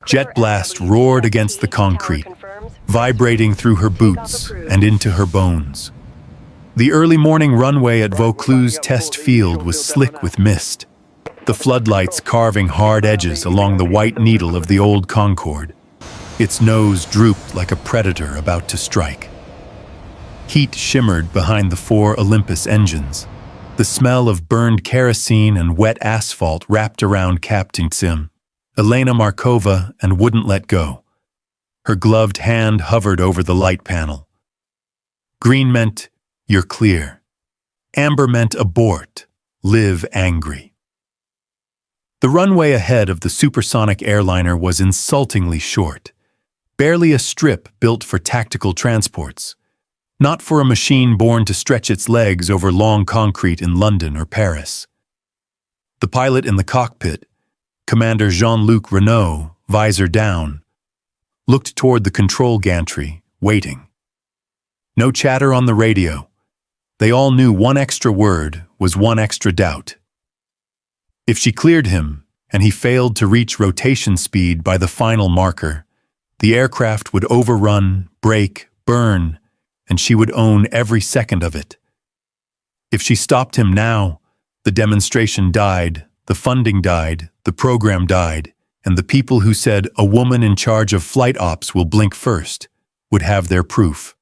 Jet blast roared against the concrete, vibrating through her boots and into her bones. The early morning runway at Vaucluse test field was slick with mist, the floodlights carving hard edges along the white needle of the old Concorde. Its nose drooped like a predator about to strike. Heat shimmered behind the 4 Olympus engines. The smell of burned kerosene and wet asphalt wrapped around Captain Sim, Elena Markova, and wouldn't let go. Her gloved hand hovered over the light panel. Green meant, "You're clear." Amber meant, "Abort. Live angry." The runway ahead of the supersonic airliner was insultingly short, barely a strip built for tactical transports, not for a machine born to stretch its legs over long concrete in London or Paris. The pilot in the cockpit, Commander Jean-Luc Renault, visor down, looked toward the control gantry, waiting. No chatter on the radio. They all knew one extra word was one extra doubt. If she cleared him, and he failed to reach rotation speed by the final marker, the aircraft would overrun, break, burn, and she would own every second of it. If she stopped him now, the demonstration died, the funding died, the program died, and the people who said a woman in charge of flight ops will blink first would have their proof.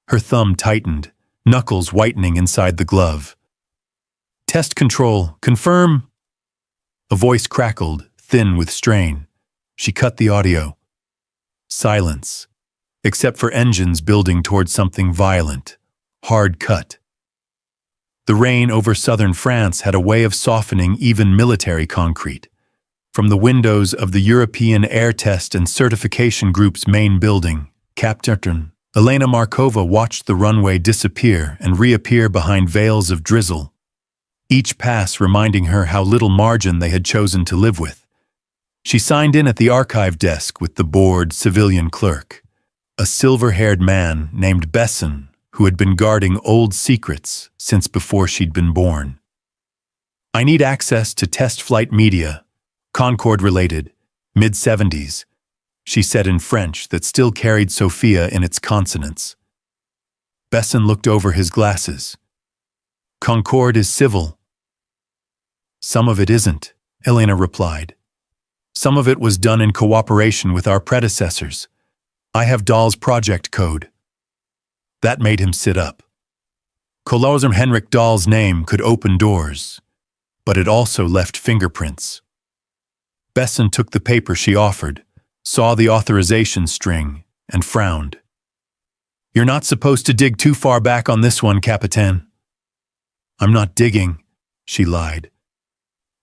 Her thumb tightened, knuckles whitening inside the glove. "Test control, confirm." A voice crackled, thin with strain. She cut the audio. Silence, except for engines building toward something violent, hard cut. The rain over southern France had a way of softening even military concrete. From the windows of the European Air Test and Certification Group's main building, Captain Elena Markova watched the runway disappear and reappear behind veils of drizzle, each pass reminding her how little margin they had chosen to live with. She signed in at the archive desk with the bored civilian clerk, a silver-haired man named Besson, who had been guarding old secrets since before she'd been born. "I need access to test flight media, Concorde-related, mid-70s, she said in French that still carried Sophia in its consonants. Besson looked over his glasses. "Concorde is civil." "Some of it isn't," Elena replied. "Some of it was done in cooperation with our predecessors. I have Dahl's project code." That made him sit up. Kolosem Henrik Dahl's name could open doors, but it also left fingerprints. Besson took the paper she offered, saw the authorization string, and frowned. "You're not supposed to dig too far back on this one, Capitaine." "I'm not digging," she lied.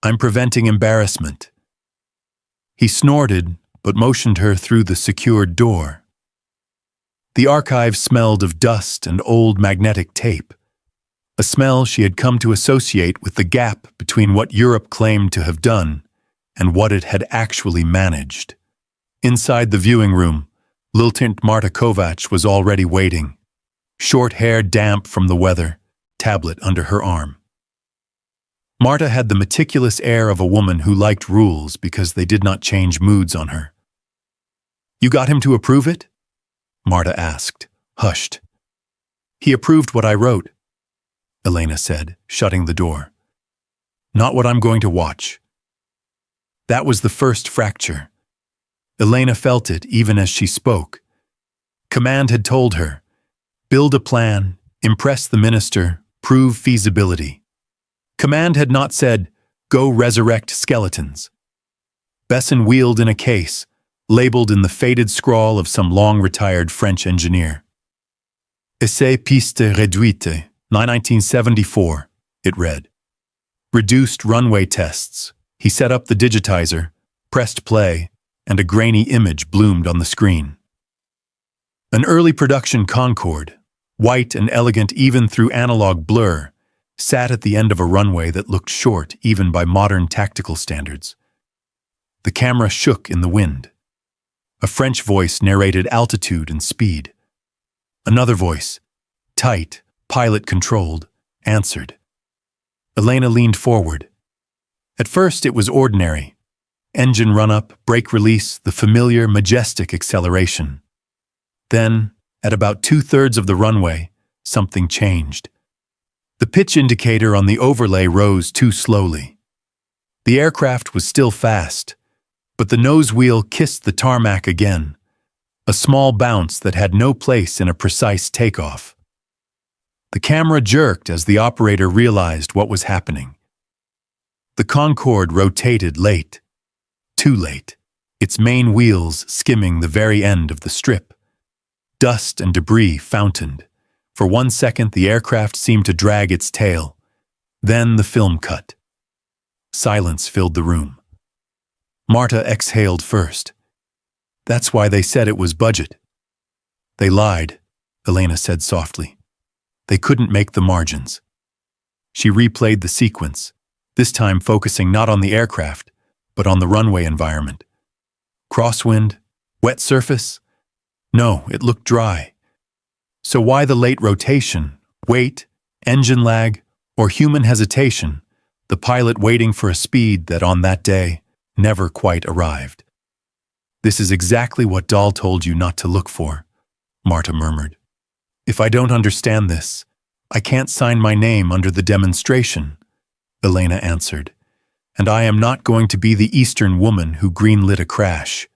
"I'm preventing embarrassment." He snorted, but motioned her through the secured door. The archive smelled of dust and old magnetic tape, a smell she had come to associate with the gap between what Europe claimed to have done and what it had actually managed. Inside the viewing room, Lieutenant Marta Kovac was already waiting, short hair damp from the weather, tablet under her arm. Marta had the meticulous air of a woman who liked rules because they did not change moods on her. "You got him to approve it?" Marta asked, hushed. "He approved what I wrote," Elena said, shutting the door. "Not what I'm going to watch." That was the first fracture. Elena felt it even as she spoke. Command had told her, build a plan, impress the minister, prove feasibility. Command had not said, go resurrect skeletons. Besson wheeled in a case, labeled in the faded scrawl of some long-retired French engineer. Essai piste réduite, 1974, it read. Reduced runway tests. He set up the digitizer, pressed play, and a grainy image bloomed on the screen. An early production Concorde, white and elegant even through analog blur, sat at the end of a runway that looked short even by modern tactical standards. The camera shook in the wind. A French voice narrated altitude and speed. Another voice, tight, pilot-controlled, answered. Elena leaned forward. At first it was ordinary. Engine run-up, brake release, the familiar, majestic acceleration. Then, at about 2/3 of the runway, something changed. The pitch indicator on the overlay rose too slowly. The aircraft was still fast, but the nose wheel kissed the tarmac again, a small bounce that had no place in a precise takeoff. The camera jerked as the operator realized what was happening. The Concorde rotated late. Too late, its main wheels skimming the very end of the strip. Dust and debris fountained. For 1 second, the aircraft seemed to drag its tail. Then the film cut. Silence filled the room. Marta exhaled first. That's why they said it was budget. They lied, Elena said softly. They couldn't make the margins. She replayed the sequence, this time focusing not on the aircraft, but on the runway environment. Crosswind? Wet surface? No, it looked dry. So why the late rotation, weight, engine lag, or human hesitation, the pilot waiting for a speed that on that day never quite arrived? This is exactly what Dahl told you not to look for, Marta murmured. If I don't understand this, I can't sign my name under the demonstration, Elena answered. And I am not going to be the Eastern woman who greenlit a crash.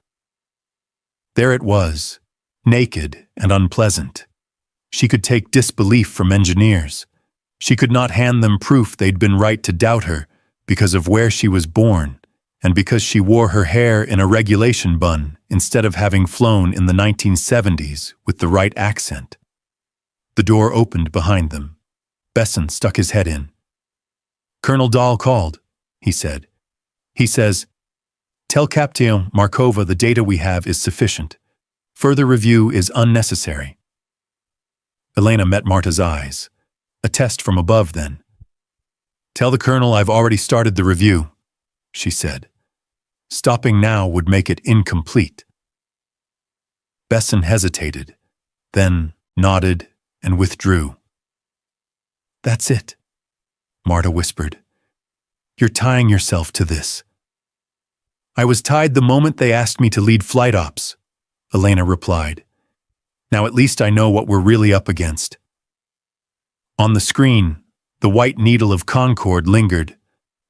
There it was, naked and unpleasant. She could take disbelief from engineers. She could not hand them proof they'd been right to doubt her because of where she was born and because she wore her hair in a regulation bun instead of having flown in the 1970s with the right accent. The door opened behind them. Besson stuck his head in. Colonel Dahl called, he said. He says, "Tell Captain Markova the data we have is sufficient. Further review is unnecessary." Elena met Marta's eyes. A test from above, then. "Tell the colonel I've already started the review," she said. "Stopping now would make it incomplete." Besson hesitated, then nodded and withdrew. "That's it," Marta whispered. "You're tying yourself to this." "I was tied the moment they asked me to lead flight ops," Elena replied. "Now at least I know what we're really up against." On the screen, the white needle of Concorde lingered,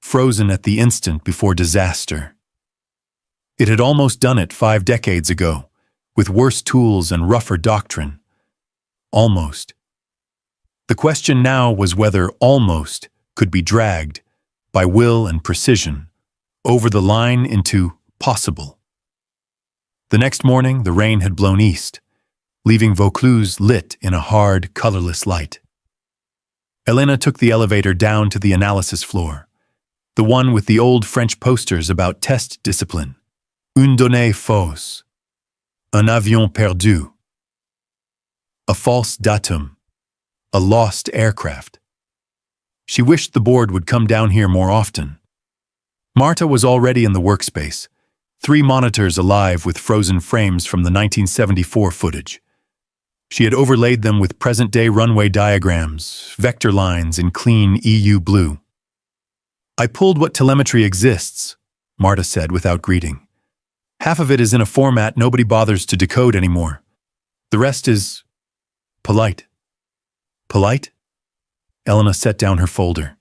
frozen at the instant before disaster. It had almost done it 5 decades ago, with worse tools and rougher doctrine. Almost. The question now was whether almost could be dragged, by will and precision, over the line into possible. The next morning, the rain had blown east, leaving Vaucluse lit in a hard, colorless light. Elena took the elevator down to the analysis floor, the one with the old French posters about test discipline. Une donnée fausse. Un avion perdu. A false datum. A lost aircraft. She wished the board would come down here more often. Marta was already in the workspace, 3 monitors alive with frozen frames from the 1974 footage. She had overlaid them with present-day runway diagrams, vector lines in clean EU blue. "I pulled what telemetry exists," Marta said without greeting. "Half of it is in a format nobody bothers to decode anymore. The rest is polite." "Polite?" Elena set down her folder.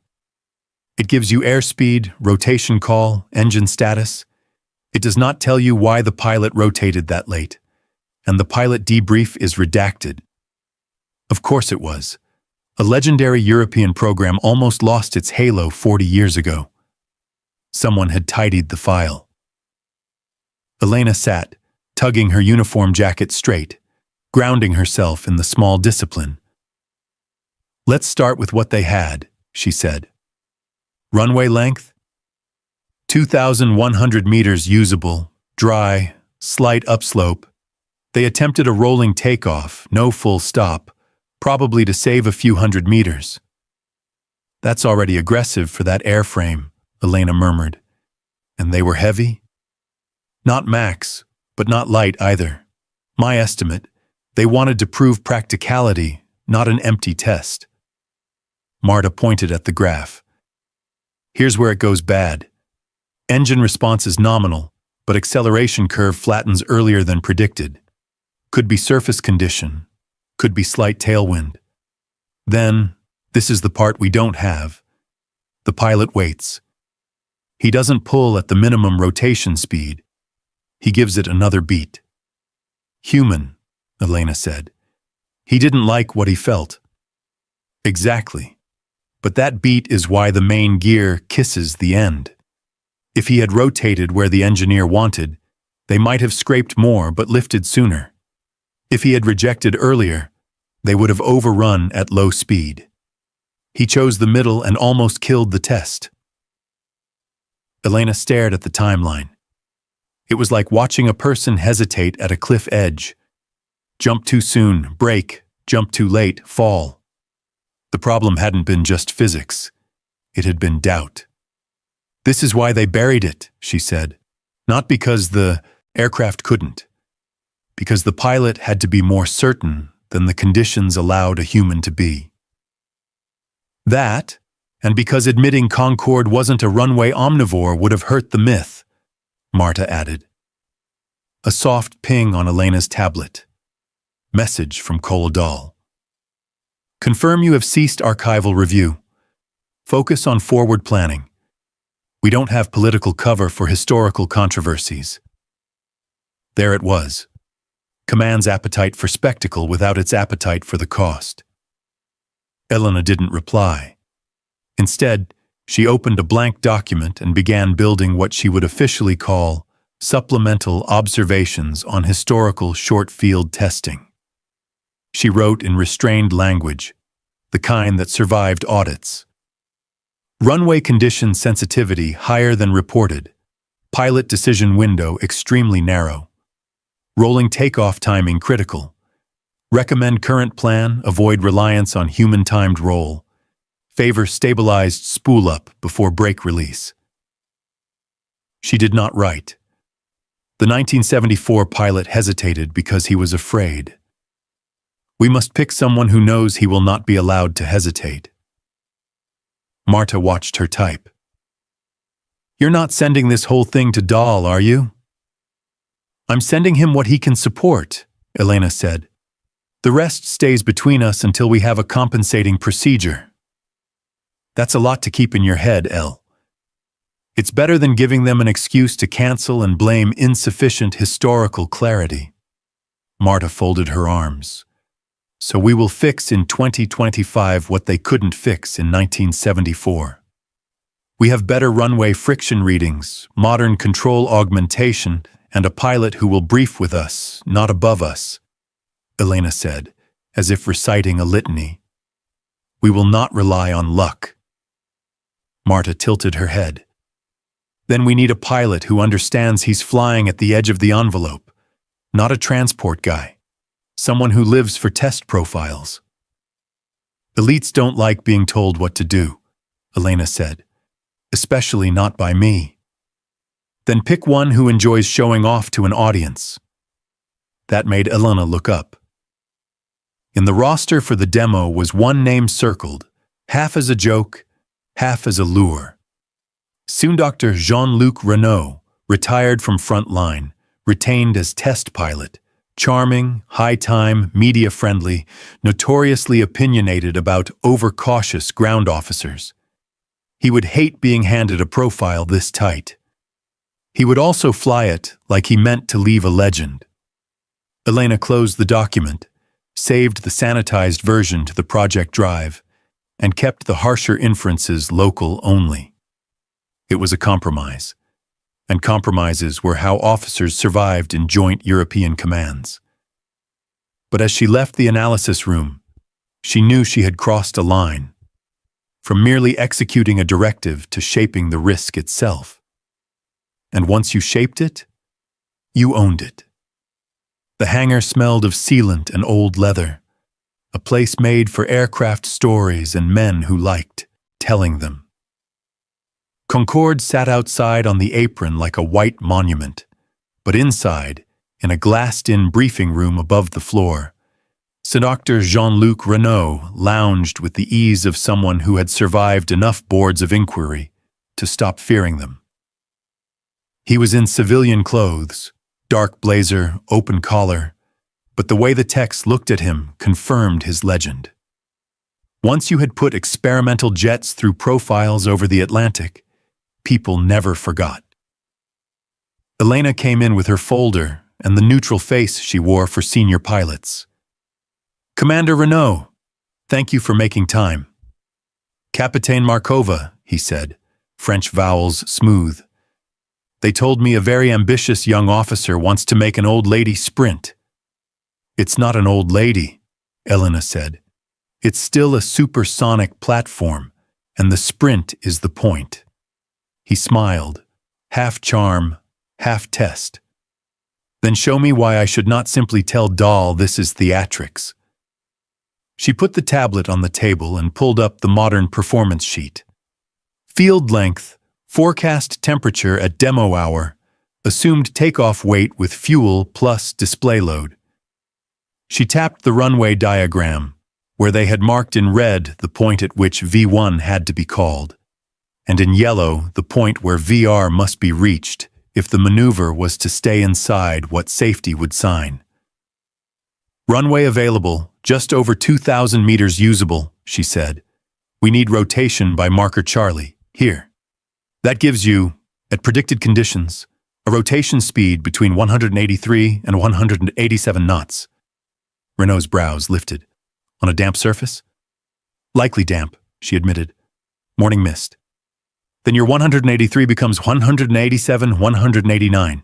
"It gives you airspeed, rotation call, engine status. It does not tell you why the pilot rotated that late. And the pilot debrief is redacted." Of course it was. A legendary European program almost lost its halo 40 years ago. Someone had tidied the file. Elena sat, tugging her uniform jacket straight, grounding herself in the small discipline. "Let's start with what they had," she said. "Runway length? 2,100 meters usable, dry, slight upslope. They attempted a rolling takeoff, no full stop, probably to save a few hundred meters." "That's already aggressive for that airframe," Elena murmured. "And they were heavy?" "Not max, but not light either. My estimate, they wanted to prove practicality, not an empty test." Marta pointed at the graph. "Here's where it goes bad. Engine response is nominal, but acceleration curve flattens earlier than predicted. Could be surface condition, could be slight tailwind. Then, this is the part we don't have. The pilot waits. He doesn't pull at the minimum rotation speed. He gives it another beat. Human, Elena said. He didn't like what he felt. Exactly. But that beat is why the main gear kisses the end. If he had rotated where the engineer wanted, they might have scraped more but lifted sooner. If he had rejected earlier, they would have overrun at low speed. He chose the middle and almost killed the test. Elena stared at the timeline. It was like watching a person hesitate at a cliff edge. Jump too soon, brake, jump too late, fall. The problem hadn't been just physics. It had been doubt. This is why they buried it, she said. Not because the aircraft couldn't. Because the pilot had to be more certain than the conditions allowed a human to be. That, and because admitting Concorde wasn't a runway omnivore would have hurt the myth, Marta added. A soft ping on Elena's tablet. Message from Kolodal. Confirm you have ceased archival review. Focus on forward planning. We don't have political cover for historical controversies. There it was. Command's appetite for spectacle without its appetite for the cost. Elena didn't reply. Instead, she opened a blank document and began building what she would officially call supplemental observations on historical short-field testing. She wrote in restrained language, the kind that survived audits. Runway condition sensitivity higher than reported. Pilot decision window extremely narrow. Rolling takeoff timing critical. Recommend current plan, avoid reliance on human-timed roll. Favor stabilized spool-up before brake release. She did not write. The 1974 pilot hesitated because he was afraid. We must pick someone who knows he will not be allowed to hesitate. Marta watched her type. You're not sending this whole thing to Dahl, are you? I'm sending him what he can support, Elena said. The rest stays between us until we have a compensating procedure. That's a lot to keep in your head, El. It's better than giving them an excuse to cancel and blame insufficient historical clarity. Marta folded her arms. So we will fix in 2025 what they couldn't fix in 1974. We have better runway friction readings, modern control augmentation, and a pilot who will brief with us, not above us, Elena said, as if reciting a litany. We will not rely on luck. Marta tilted her head. Then we need a pilot who understands he's flying at the edge of the envelope, not a transport guy. Someone who lives for test profiles. Elites don't like being told what to do, Elena said, especially not by me. Then pick one who enjoys showing off to an audience. That made Elena look up. In the roster for the demo was one name circled, half as a joke, half as a lure. Soon Dr. Jean-Luc Renault, retired from frontline, retained as test pilot. Charming, high-time, media-friendly, notoriously opinionated about overcautious ground officers. He would hate being handed a profile this tight. He would also fly it like he meant to leave a legend. Elena closed the document, saved the sanitized version to the project drive, and kept the harsher inferences local only. It was a compromise. And compromises were how officers survived in joint European commands. But as she left the analysis room, she knew she had crossed a line, from merely executing a directive to shaping the risk itself. And once you shaped it, you owned it. The hangar smelled of sealant and old leather, a place made for aircraft stories and men who liked telling them. Concorde sat outside on the apron like a white monument, but inside, in a glassed-in briefing room above the floor, Dr. Jean-Luc Renault lounged with the ease of someone who had survived enough boards of inquiry to stop fearing them. He was in civilian clothes, dark blazer, open collar, but the way the techs looked at him confirmed his legend. Once you had put experimental jets through profiles over the Atlantic, people never forgot. Elena came in with her folder and the neutral face she wore for senior pilots. "Commander Renault, thank you for making time." "Capitaine Markova," he said, French vowels smooth. "They told me a very ambitious young officer wants to make an old lady sprint." "It's not an old lady," Elena said. "It's still a supersonic platform, and the sprint is the point." He smiled, half charm, half test. "Then show me why I should not simply tell Dahl this is theatrics." She put the tablet on the table and pulled up the modern performance sheet. Field length, forecast temperature at demo hour, assumed takeoff weight with fuel plus display load. She tapped the runway diagram, where they had marked in red the point at which V1 had to be called, and in yellow the point where VR must be reached if the maneuver was to stay inside what safety would sign. "Runway available, just over 2,000 meters usable," she said. "We need rotation by marker Charlie, here. That gives you, at predicted conditions, a rotation speed between 183 and 187 knots. Renault's brows lifted. "On a damp surface?" "Likely damp," she admitted. "Morning mist." "Then your 183 becomes 187, 189.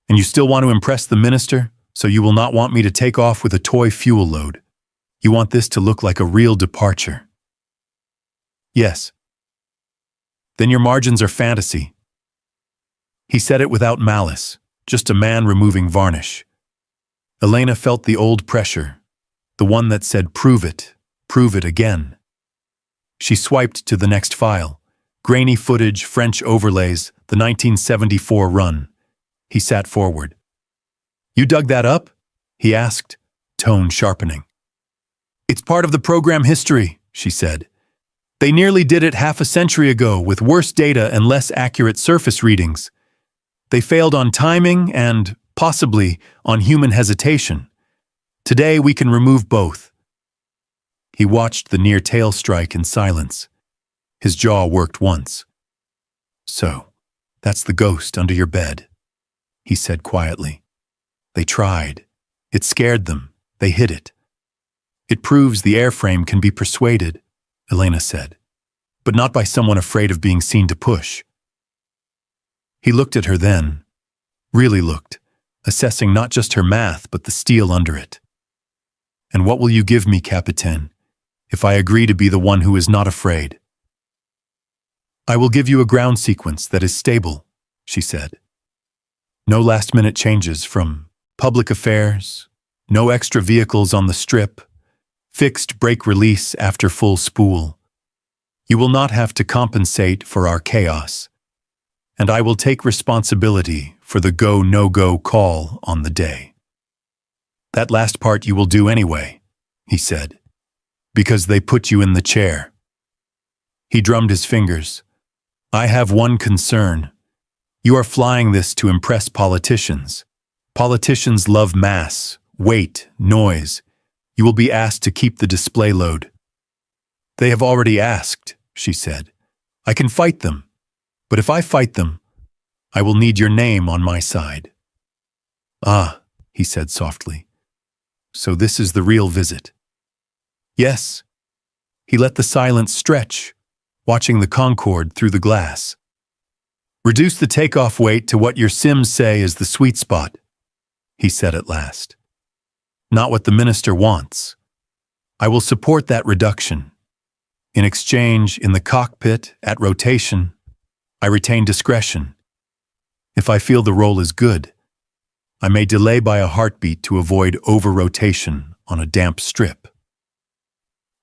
And you still want to impress the minister, so you will not want me to take off with a toy fuel load. You want this to look like a real departure." "Yes." "Then your margins are fantasy." He said it without malice, just a man removing varnish. Elena felt the old pressure, the one that said prove it again. She swiped to the next file. Grainy footage, French overlays, the 1974 run. He sat forward. "You dug that up?" he asked, tone sharpening. "It's part of the program history," she said. "They nearly did it half a century ago with worse data and less accurate surface readings. They failed on timing and, possibly, on human hesitation. Today we can remove both." He watched the near tail strike in silence. His jaw worked once. "So, that's the ghost under your bed," he said quietly. "They tried. It scared them. They hid it." "It proves the airframe can be persuaded," Elena said, "but not by someone afraid of being seen to push." He looked at her then, really looked, assessing not just her math but the steel under it. "And what will you give me, Capitaine, if I agree to be the one who is not afraid?" "I will give you a ground sequence that is stable," she said. "No last-minute changes from public affairs, no extra vehicles on the strip, fixed brake release after full spool. You will not have to compensate for our chaos, and I will take responsibility for the go-no-go call on the day." "That last part you will do anyway," he said, "because they put you in the chair." He drummed his fingers. "I have one concern. You are flying this to impress politicians. Politicians love mass, weight, noise. You will be asked to keep the display load." "They have already asked," she said. "I can fight them. But if I fight them, I will need your name on my side." "Ah," he said softly. "So this is the real visit." "Yes." He let the silence stretch, watching the Concorde through the glass. "Reduce the takeoff weight to what your sims say is the sweet spot," he said at last. "Not what the minister wants. I will support that reduction. In exchange, in the cockpit, at rotation, I retain discretion. If I feel the roll is good, I may delay by a heartbeat to avoid over-rotation on a damp strip."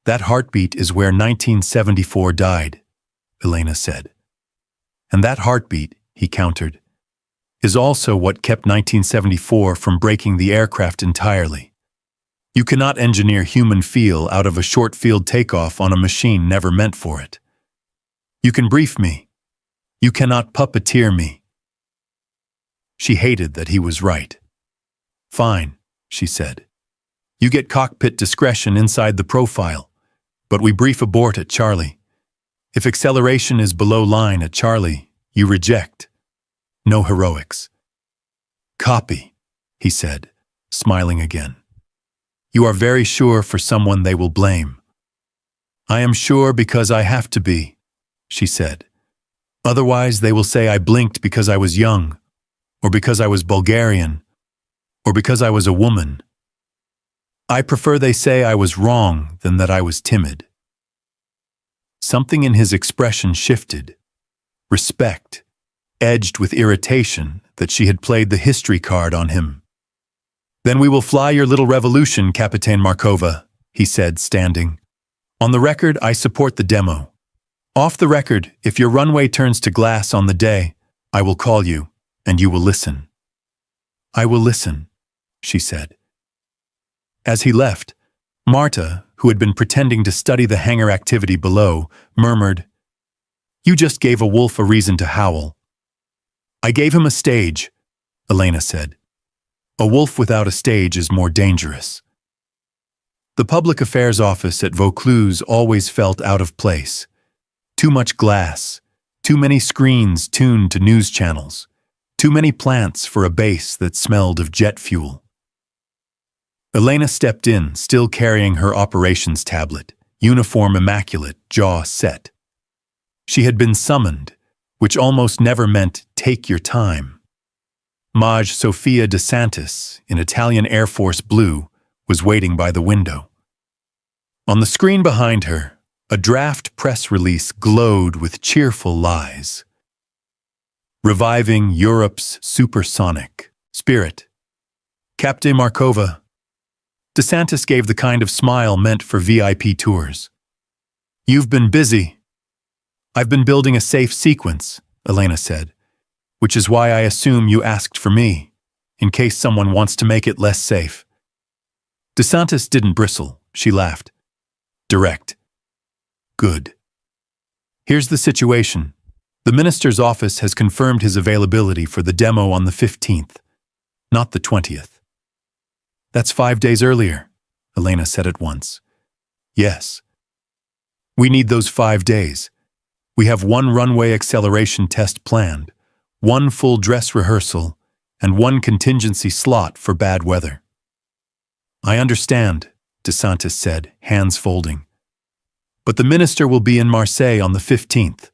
"That heartbeat is where 1974 died," Elena said. "And that heartbeat," he countered, "is also what kept 1974 from breaking the aircraft entirely. You cannot engineer human feel out of a short-field takeoff on a machine never meant for it. You can brief me. You cannot puppeteer me." She hated that he was right. Fine, she said. You get cockpit discretion inside the profile, but we brief abort at Charlie. If acceleration is below line at Charlie, you reject. No heroics. Copy, he said, smiling again. You are very sure for someone they will blame. I am sure because I have to be, she said. Otherwise they will say I blinked because I was young, or because I was Bulgarian, or because I was a woman. I prefer they say I was wrong than that I was timid. Something in his expression shifted. Respect, edged with irritation that she had played the history card on him. Then we will fly your little revolution, Kapitan Markova, he said, standing. On the record, I support the demo. Off the record, if your runway turns to glass on the day, I will call you, and you will listen. I will listen, she said. As he left, Marta, who had been pretending to study the hangar activity below, murmured, You just gave a wolf a reason to howl. I gave him a stage, Elena said. A wolf without a stage is more dangerous. The public affairs office at Vaucluse always felt out of place. Too much glass, too many screens tuned to news channels, too many plants for a base that smelled of jet fuel. Elena stepped in, still carrying her operations tablet, uniform immaculate, jaw set. She had been summoned, which almost never meant take your time. Maj Sofia de Santis, in Italian Air Force blue, was waiting by the window. On the screen behind her, a draft press release glowed with cheerful lies. Reviving Europe's supersonic spirit. Captain Markova. DeSantis gave the kind of smile meant for VIP tours. You've been busy. I've been building a safe sequence, Elena said, which is why I assume you asked for me, in case someone wants to make it less safe. DeSantis didn't bristle, she laughed. Direct. Good. Here's the situation. The minister's office has confirmed his availability for the demo on the 15th, not the 20th. That's 5 days earlier, Elena said at once. Yes. We need those 5 days. We have 1 runway acceleration test planned, 1 full dress rehearsal, and 1 contingency slot for bad weather. I understand, DeSantis said, hands folding. But the minister will be in Marseille on the 15th.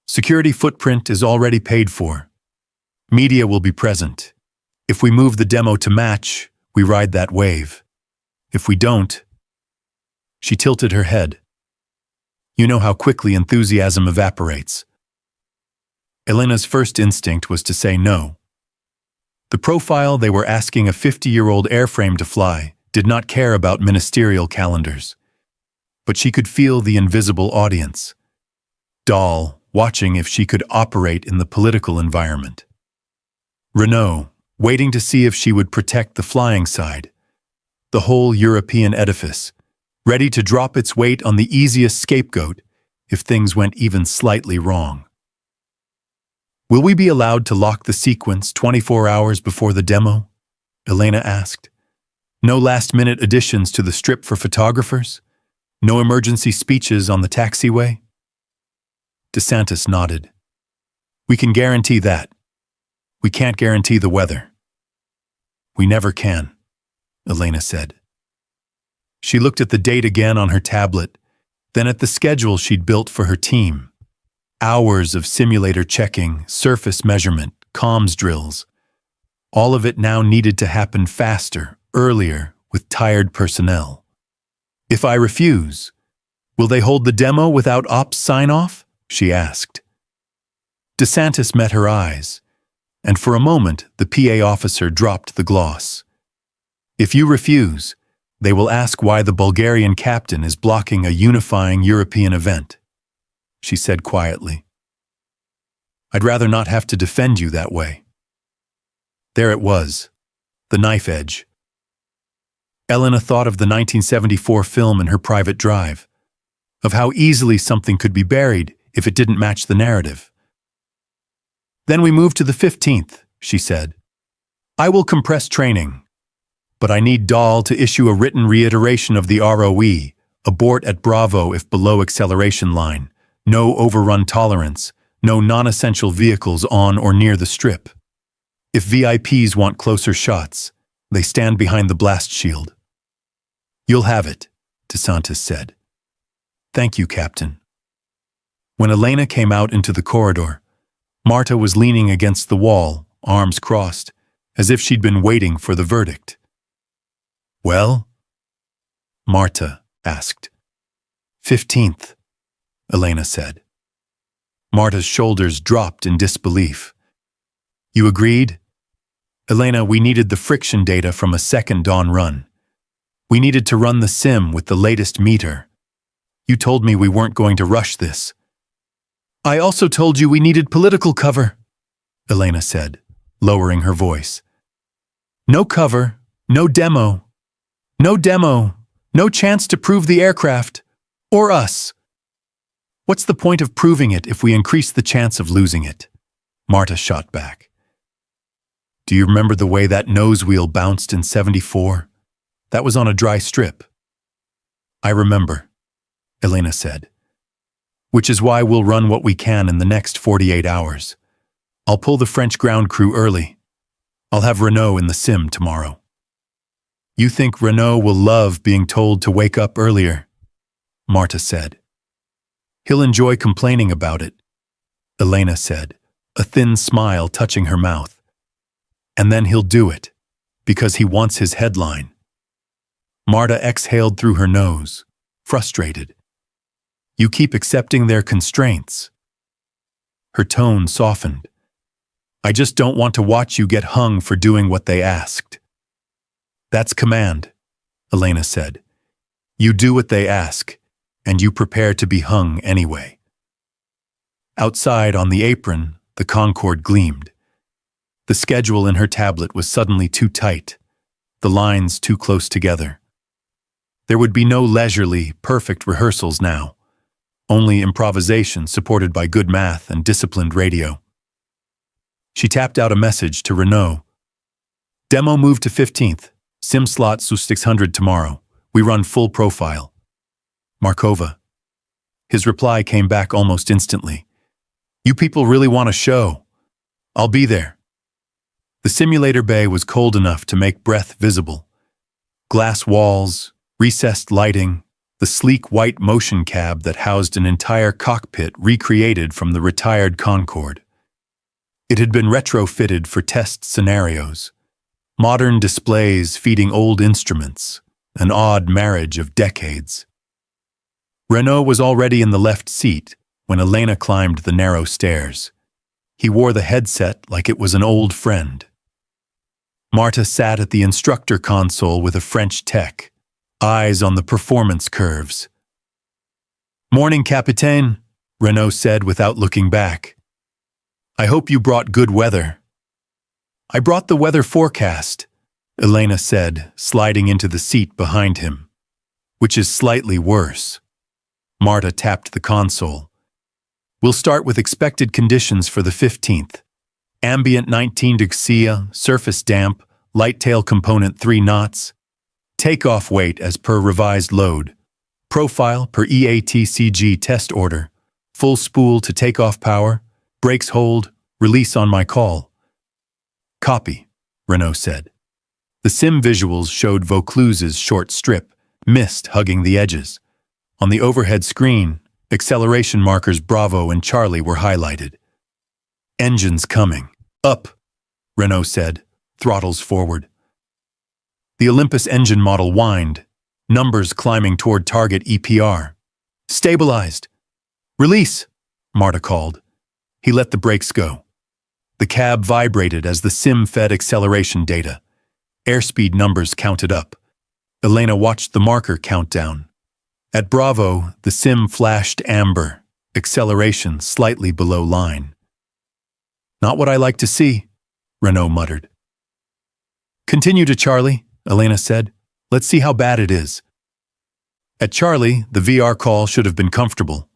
Security footprint is already paid for. Media will be present. If we move the demo to match, we ride that wave. If we don't... She tilted her head. You know how quickly enthusiasm evaporates. Elena's first instinct was to say no. The profile they were asking a 50-year-old airframe to fly did not care about ministerial calendars. But she could feel the invisible audience. Doll, watching if she could operate in the political environment. Renault, waiting to see if she would protect the flying side. The whole European edifice, ready to drop its weight on the easiest scapegoat if things went even slightly wrong. Will we be allowed to lock the sequence 24 hours before the demo? Elena asked. No last-minute additions to the strip for photographers? No emergency speeches on the taxiway? DeSantis nodded. We can guarantee that. We can't guarantee the weather. We never can, Elena said. She looked at the date again on her tablet, then at the schedule she'd built for her team. Hours of simulator checking, surface measurement, comms drills. All of it now needed to happen faster, earlier, with tired personnel. If I refuse, will they hold the demo without ops sign-off? She asked. DeSantis met her eyes, and for a moment the PA officer dropped the gloss. If you refuse, they will ask why the Bulgarian captain is blocking a unifying European event, she said quietly. I'd rather not have to defend you that way. There it was, the knife edge. Elena thought of the 1974 film in her private drive, of how easily something could be buried if it didn't match the narrative. Then we moved to the 15th, she said. I will compress training, but I need Dahl to issue a written reiteration of the ROE, abort at Bravo if below acceleration line, no overrun tolerance, no non-essential vehicles on or near the strip. If VIPs want closer shots, they stand behind the blast shield. You'll have it, DeSantis said. Thank you, Captain. When Elena came out into the corridor, Marta was leaning against the wall, arms crossed, as if she'd been waiting for the verdict. Well? Marta asked. 15th, Elena said. Marta's shoulders dropped in disbelief. You agreed? Elena, we needed the friction data from a second dawn run. We needed to run the sim with the latest meter. You told me we weren't going to rush this. I also told you we needed political cover, Elena said, lowering her voice. No cover, no demo. No demo, no chance to prove the aircraft. Or us. What's the point of proving it if we increase the chance of losing it? Marta shot back. Do you remember the way that nose wheel bounced in 74? That was on a dry strip. I remember, Elena said. Which is why we'll run what we can in the next 48 hours. I'll pull the French ground crew early. I'll have Renault in the sim tomorrow. You think Renault will love being told to wake up earlier? Marta said. He'll enjoy complaining about it, Elena said, a thin smile touching her mouth. And then he'll do it, because he wants his headline. Marta exhaled through her nose, frustrated. You keep accepting their constraints. Her tone softened. I just don't want to watch you get hung for doing what they asked. That's command, Elena said. You do what they ask, and you prepare to be hung anyway. Outside on the apron, the Concorde gleamed. The schedule in her tablet was suddenly too tight, the lines too close together. There would be no leisurely, perfect rehearsals now, only improvisation supported by good math and disciplined radio. She tapped out a message to Renault. Demo moved to 15th. Sim slot Su-600 tomorrow. We run full profile. Markova. His reply came back almost instantly. You people really want a show. I'll be there. The simulator bay was cold enough to make breath visible. Glass walls, recessed lighting, the sleek white motion cab that housed an entire cockpit recreated from the retired Concorde. It had been retrofitted for test scenarios. Modern displays feeding old instruments, an odd marriage of decades. Renault was already in the left seat when Elena climbed the narrow stairs. He wore the headset like it was an old friend. Marta sat at the instructor console with a French tech, eyes on the performance curves. Morning, Capitaine, Renault said without looking back. I hope you brought good weather. I brought the weather forecast, Elena said, sliding into the seat behind him. Which is slightly worse. Marta tapped the console. We'll start with expected conditions for the 15th. Ambient 19 degrees, surface damp, light tail component 3 knots. Takeoff weight as per revised load. Profile per EATCG test order. Full spool to takeoff power. Brakes hold. Release on my call. Copy, Renault said. The sim visuals showed Vaucluse's short strip, mist hugging the edges. On the overhead screen, acceleration markers Bravo and Charlie were highlighted. Engines coming. Up, Renault said, throttles forward. The Olympus engine model whined, numbers climbing toward target EPR. Stabilized. Release, Marta called. He let the brakes go. The cab vibrated as the sim fed acceleration data. Airspeed numbers counted up. Elena watched the marker count down. At Bravo, the sim flashed amber, acceleration slightly below line. Not what I like to see, Renault muttered. Continue to Charlie, Elena said. Let's see how bad it is. At Charlie, the VR call should have been comfortable.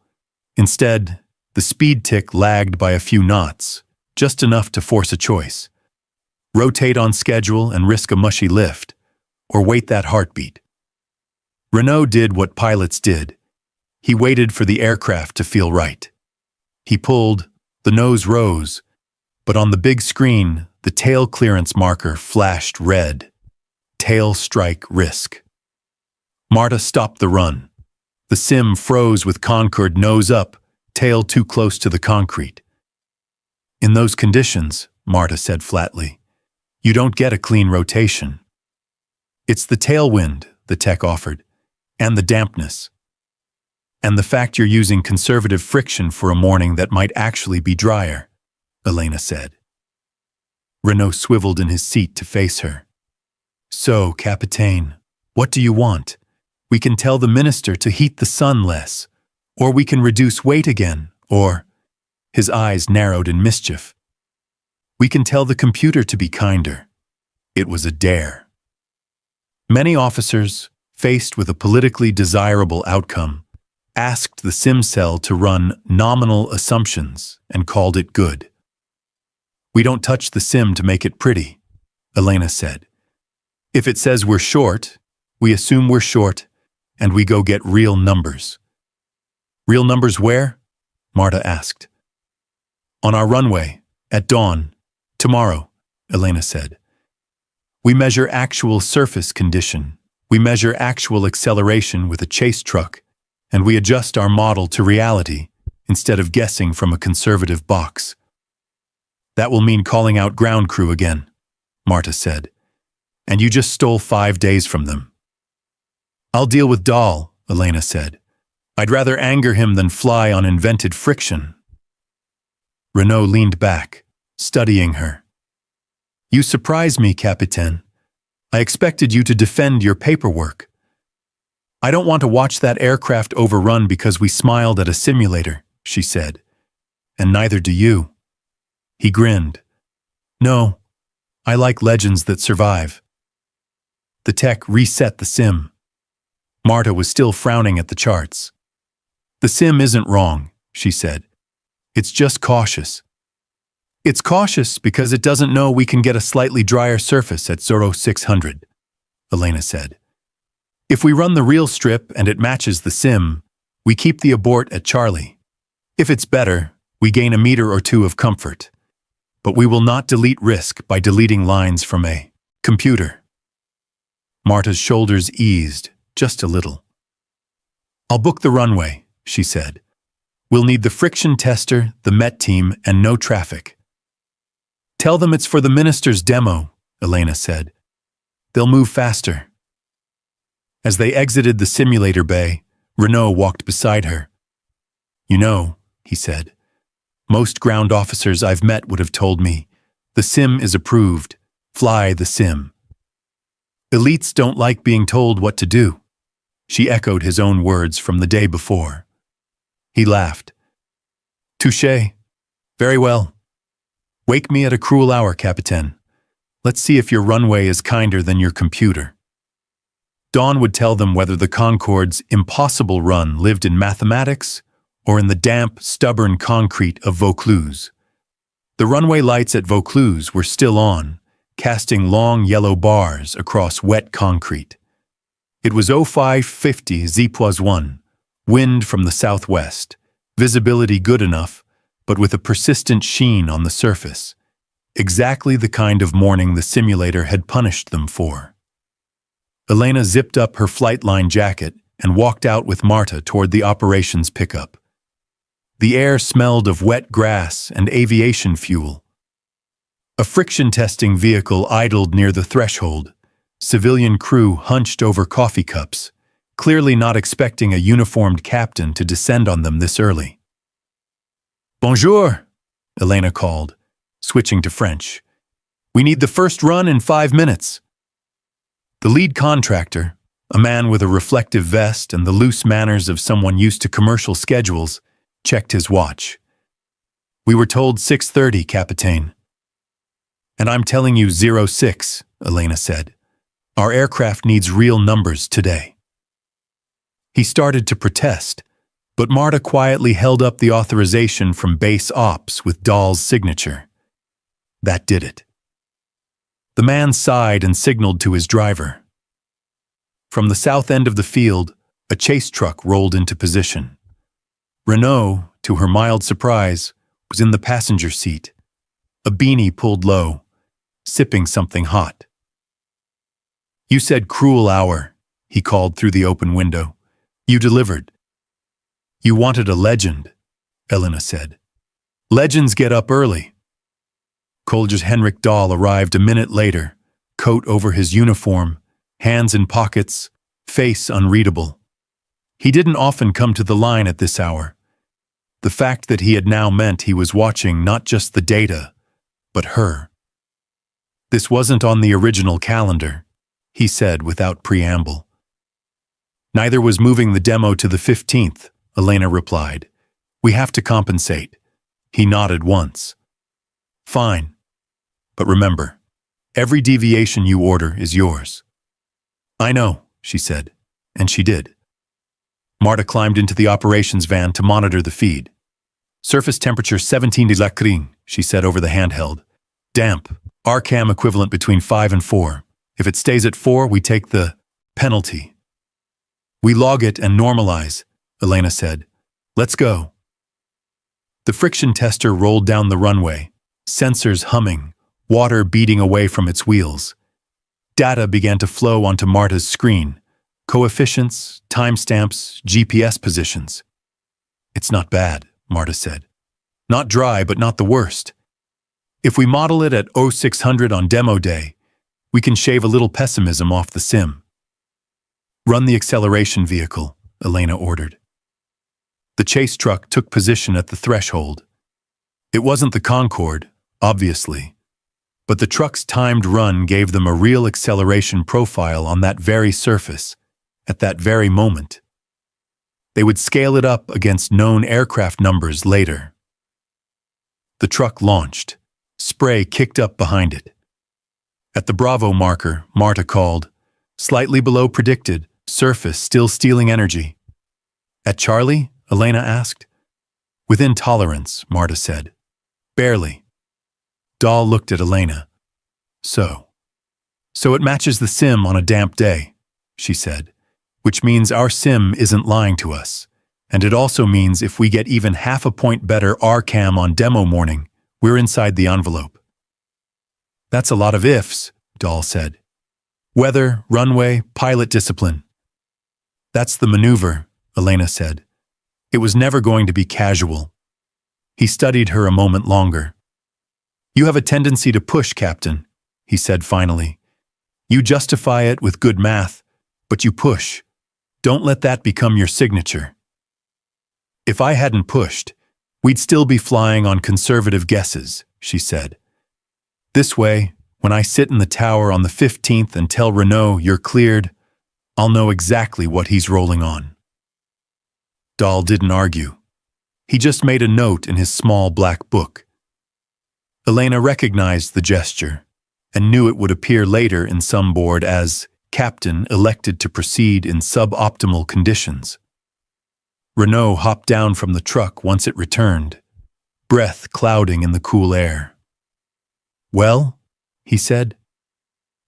Instead, the speed tick lagged by a few knots, just enough to force a choice. Rotate on schedule and risk a mushy lift, or wait that heartbeat. Renault did what pilots did. He waited for the aircraft to feel right. He pulled, the nose rose, but on the big screen, the tail clearance marker flashed red. Tail strike risk. Marta stopped the run. The sim froze with Concorde nose up, tail too close to the concrete. In those conditions, Marta said flatly, you don't get a clean rotation. It's the tailwind, the tech offered, and the dampness. And the fact you're using conservative friction for a morning that might actually be drier, Elena said. Renault swiveled in his seat to face her. So, Capitaine, what do you want? We can tell the minister to heat the sun less, or we can reduce weight again, or... His eyes narrowed in mischief. We can tell the computer to be kinder. It was a dare. Many officers, faced with a politically desirable outcome, asked the sim cell to run nominal assumptions and called it good. We don't touch the sim to make it pretty, Elena said. If it says we're short, we assume we're short, and we go get real numbers. Real numbers where? Marta asked. On our runway, at dawn, tomorrow, Elena said. We measure actual surface condition, we measure actual acceleration with a chase truck, and we adjust our model to reality instead of guessing from a conservative box. That will mean calling out ground crew again, Marta said. And you just stole 5 days from them. I'll deal with Dahl, Elena said. I'd rather anger him than fly on invented friction. Renault leaned back, studying her. You surprise me, Capitaine. I expected you to defend your paperwork. I don't want to watch that aircraft overrun because we smiled at a simulator, she said. And neither do you. He grinned. No, I like legends that survive. The tech reset the sim. Marta was still frowning at the charts. The sim isn't wrong, she said. It's just cautious. It's cautious because it doesn't know we can get a slightly drier surface at 0600, Elena said. If we run the real strip and it matches the sim, we keep the abort at Charlie. If it's better, we gain a meter or two of comfort. But we will not delete risk by deleting lines from a computer. Marta's shoulders eased, just a little. I'll book the runway, she said. We'll need the friction tester, the Met team, and no traffic. Tell them it's for the minister's demo, Elena said. They'll move faster. As they exited the simulator bay, Renault walked beside her. You know, he said, most ground officers I've met would have told me, the sim is approved, fly the sim. Elites don't like being told what to do. She echoed his own words from the day before. He laughed. Touché. Very well. Wake me at a cruel hour, Capitaine. Let's see if your runway is kinder than your computer. Dawn would tell them whether the Concorde's impossible run lived in mathematics or in the damp, stubborn concrete of Vaucluse. The runway lights at Vaucluse were still on, casting long yellow bars across wet concrete. It was 0550 Z+1, wind from the southwest, visibility good enough, but with a persistent sheen on the surface, exactly the kind of morning the simulator had punished them for. Elena zipped up her flight line jacket and walked out with Marta toward the operations pickup. The air smelled of wet grass and aviation fuel. A friction testing vehicle idled near the threshold, civilian crew hunched over coffee cups, clearly not expecting a uniformed captain to descend on them this early. Bonjour, Elena called, switching to French. We need the first run in 5 minutes. The lead contractor, a man with a reflective vest and the loose manners of someone used to commercial schedules, checked his watch. We were told 6:30, Capitaine. And I'm telling you 06, Elena said. Our aircraft needs real numbers today. He started to protest, but Marta quietly held up the authorization from base ops with Dahl's signature. That did it. The man sighed and signaled to his driver. From the south end of the field, a chase truck rolled into position. Renault, to her mild surprise, was in the passenger seat, a beanie pulled low, sipping something hot. "You said cruel hour," he called through the open window. "You delivered." "You wanted a legend," Elena said. "Legends get up early." Kolja's Henrik Dahl arrived a minute later, coat over his uniform, hands in pockets, face unreadable. He didn't often come to the line at this hour. The fact that he had now meant he was watching not just the data, but her. "This wasn't on the original calendar," he said without preamble. "Neither was moving the demo to the 15th, Elena replied. "We have to compensate." He nodded once. "Fine. But remember, every deviation you order is yours." "I know," she said, and she did. Marta climbed into the operations van to monitor the feed. "Surface temperature 17 degrees, she said over the handheld. "Damp, RCAM equivalent between 5 and 4. If it stays at 4, we take the penalty." "We log it and normalize," Elena said. "Let's go." The friction tester rolled down the runway, sensors humming, water beating away from its wheels. Data began to flow onto Marta's screen. Coefficients, timestamps, GPS positions. "It's not bad," Marta said. "Not dry, but not the worst. If we model it at 0600 on demo day, we can shave a little pessimism off the sim." "Run the acceleration vehicle," Elena ordered. The chase truck took position at the threshold. It wasn't the Concorde, obviously, but the truck's timed run gave them a real acceleration profile on that very surface, at that very moment. They would scale it up against known aircraft numbers later. The truck launched. Spray kicked up behind it. At the Bravo marker, Marta called, "Slightly below predicted, surface still stealing energy." "At Charlie?" Elena asked. "Within tolerance," Marta said. "Barely." Dahl looked at Elena. So it matches the sim on a damp day," she said, "which means our sim isn't lying to us. And it also means if we get even half a point better RCAM on demo morning, we're inside the envelope." "That's a lot of ifs," Dahl said. "Weather, runway, pilot discipline." "That's the maneuver," Elena said. "It was never going to be casual." He studied her a moment longer. "You have a tendency to push, Captain," he said finally. "You justify it with good math, but you push. Don't let that become your signature." "If I hadn't pushed, we'd still be flying on conservative guesses," she said. "This way, when I sit in the tower on the 15th and tell Renault you're cleared, I'll know exactly what he's rolling on." Dahl didn't argue. He just made a note in his small black book. Elena recognized the gesture and knew it would appear later in some board as "Captain elected to proceed in suboptimal conditions." Renault hopped down from the truck once it returned, breath clouding in the cool air. "Well," he said,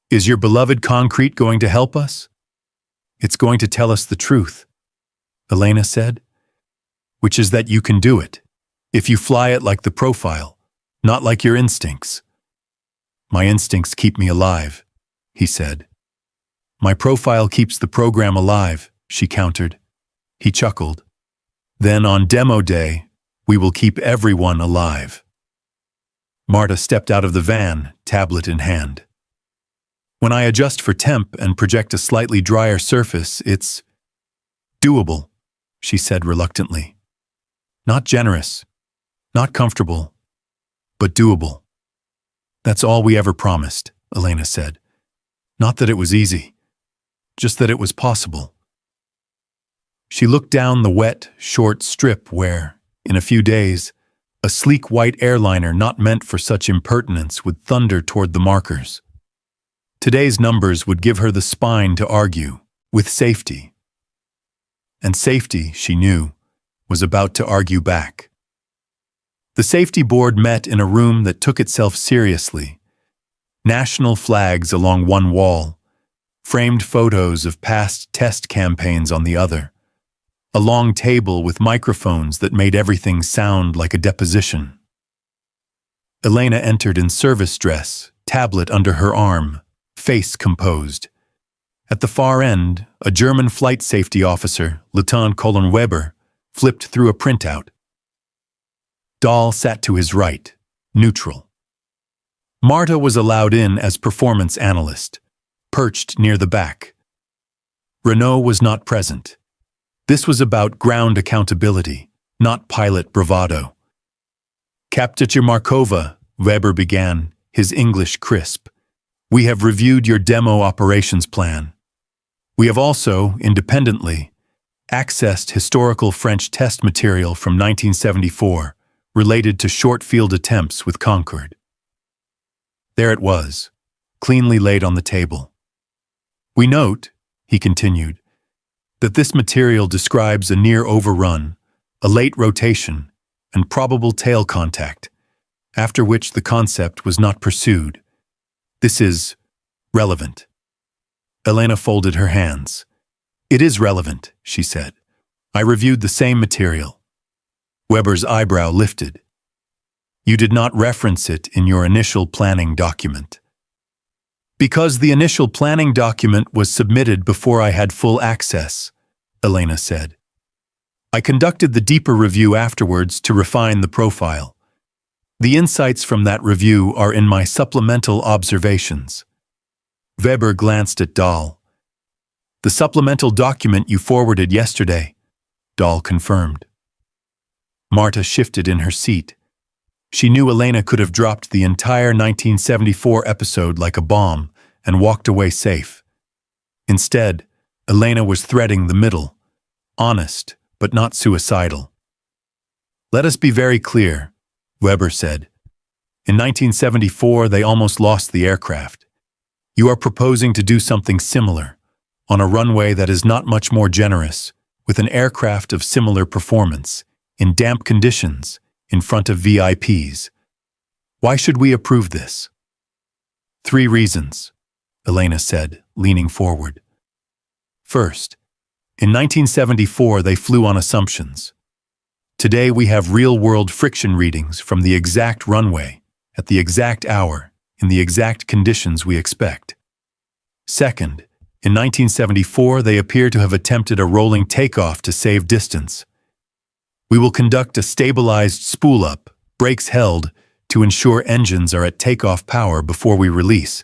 "is your beloved concrete going to help us?" "It's going to tell us the truth," Elena said, "which is that you can do it, if you fly it like the profile, not like your instincts." "My instincts keep me alive," he said. "My profile keeps the program alive," she countered. He chuckled. "Then on demo day, we will keep everyone alive." Marta stepped out of the van, tablet in hand. "When I adjust for temp and project a slightly drier surface, it's doable," she said reluctantly. "Not generous, not comfortable, but doable." "That's all we ever promised," Elena said. "Not that it was easy, just that it was possible." She looked down the wet, short strip where, in a few days, a sleek white airliner not meant for such impertinence would thunder toward the markers. Today's numbers would give her the spine to argue, with safety. And safety, she knew, was about to argue back. The safety board met in a room that took itself seriously. national flags along one wall, framed photos of past test campaigns on the other, a long table with microphones that made everything sound like a deposition. Elena entered in service dress, tablet under her arm, face composed. At the far end, a German flight safety officer, Lieutenant Colonel Weber, flipped through a printout. Dahl sat to his right, neutral. Marta was allowed in as performance analyst, perched near the back. Renault was not present. This was about ground accountability, not pilot bravado. Captain Markova, Weber began, his English crisp. We have reviewed your demo operations plan. We have also, independently, accessed historical French test material from 1974 related to short-field attempts with Concorde. There it was, cleanly laid on the table. We note, he continued, that this material describes a near overrun, a late rotation, and probable tail contact, after which the concept was not pursued. This is relevant. Elena folded her hands. It is relevant, she said. I reviewed the same material. Weber's eyebrow lifted. You did not reference it in your initial planning document. Because the initial planning document was submitted before I had full access, Elena said. I conducted the deeper review afterwards to refine the profile. The insights from that review are in my supplemental observations. Weber glanced at Dahl. The supplemental document you forwarded yesterday, Dahl confirmed. Marta shifted in her seat. She knew Elena could have dropped the entire 1974 episode like a bomb and walked away safe. Instead, Elena was threading the middle, honest but not suicidal. Let us be very clear, Weber said. In 1974, they almost lost the aircraft. You are proposing to do something similar, on a runway that is not much more generous, with an aircraft of similar performance, in damp conditions, in front of VIPs. Why should we approve this? 3 reasons, Elena said, leaning forward. First, in 1974 they flew on assumptions. Today we have real-world friction readings from the exact runway, at the exact hour, in the exact conditions we expect. Second, in 1974 they appear to have attempted a rolling takeoff to save distance. We will conduct a stabilized spool-up, brakes held, to ensure engines are at takeoff power before we release.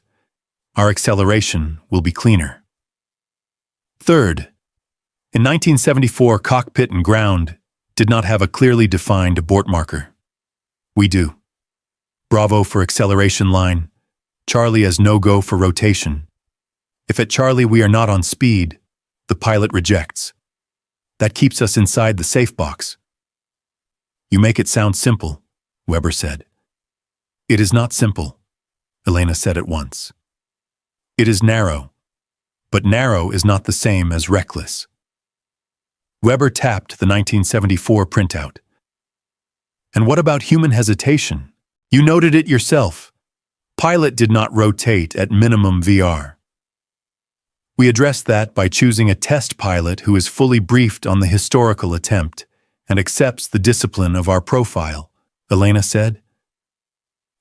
Our acceleration will be cleaner. Third, in 1974 cockpit and ground did not have a clearly defined abort marker. We do. Bravo for acceleration line, Charlie as no-go for rotation. If at Charlie we are not on speed, the pilot rejects. That keeps us inside the safe box. You make it sound simple, Weber said. It is not simple, Elena said at once. It is narrow, but narrow is not the same as reckless. Weber tapped the 1974 printout. And what about human hesitation? You noted it yourself. Pilot did not rotate at minimum VR. We addressed that by choosing a test pilot who is fully briefed on the historical attempt and accepts the discipline of our profile, Elena said.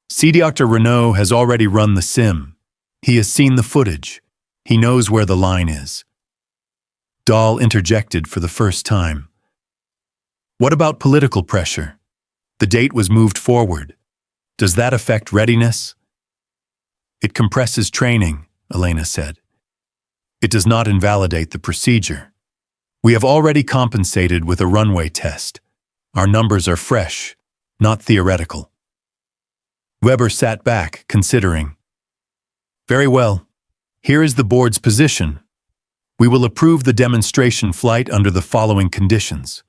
Dr. Renault has already run the sim. He has seen the footage. He knows where the line is. Dahl interjected for the first time. What about political pressure? The date was moved forward. Does that affect readiness? It compresses training, Elena said. It does not invalidate the procedure. We have already compensated with a runway test. Our numbers are fresh, not theoretical. Weber sat back, considering. Very well. Here is the board's position. We will approve the demonstration flight under the following conditions.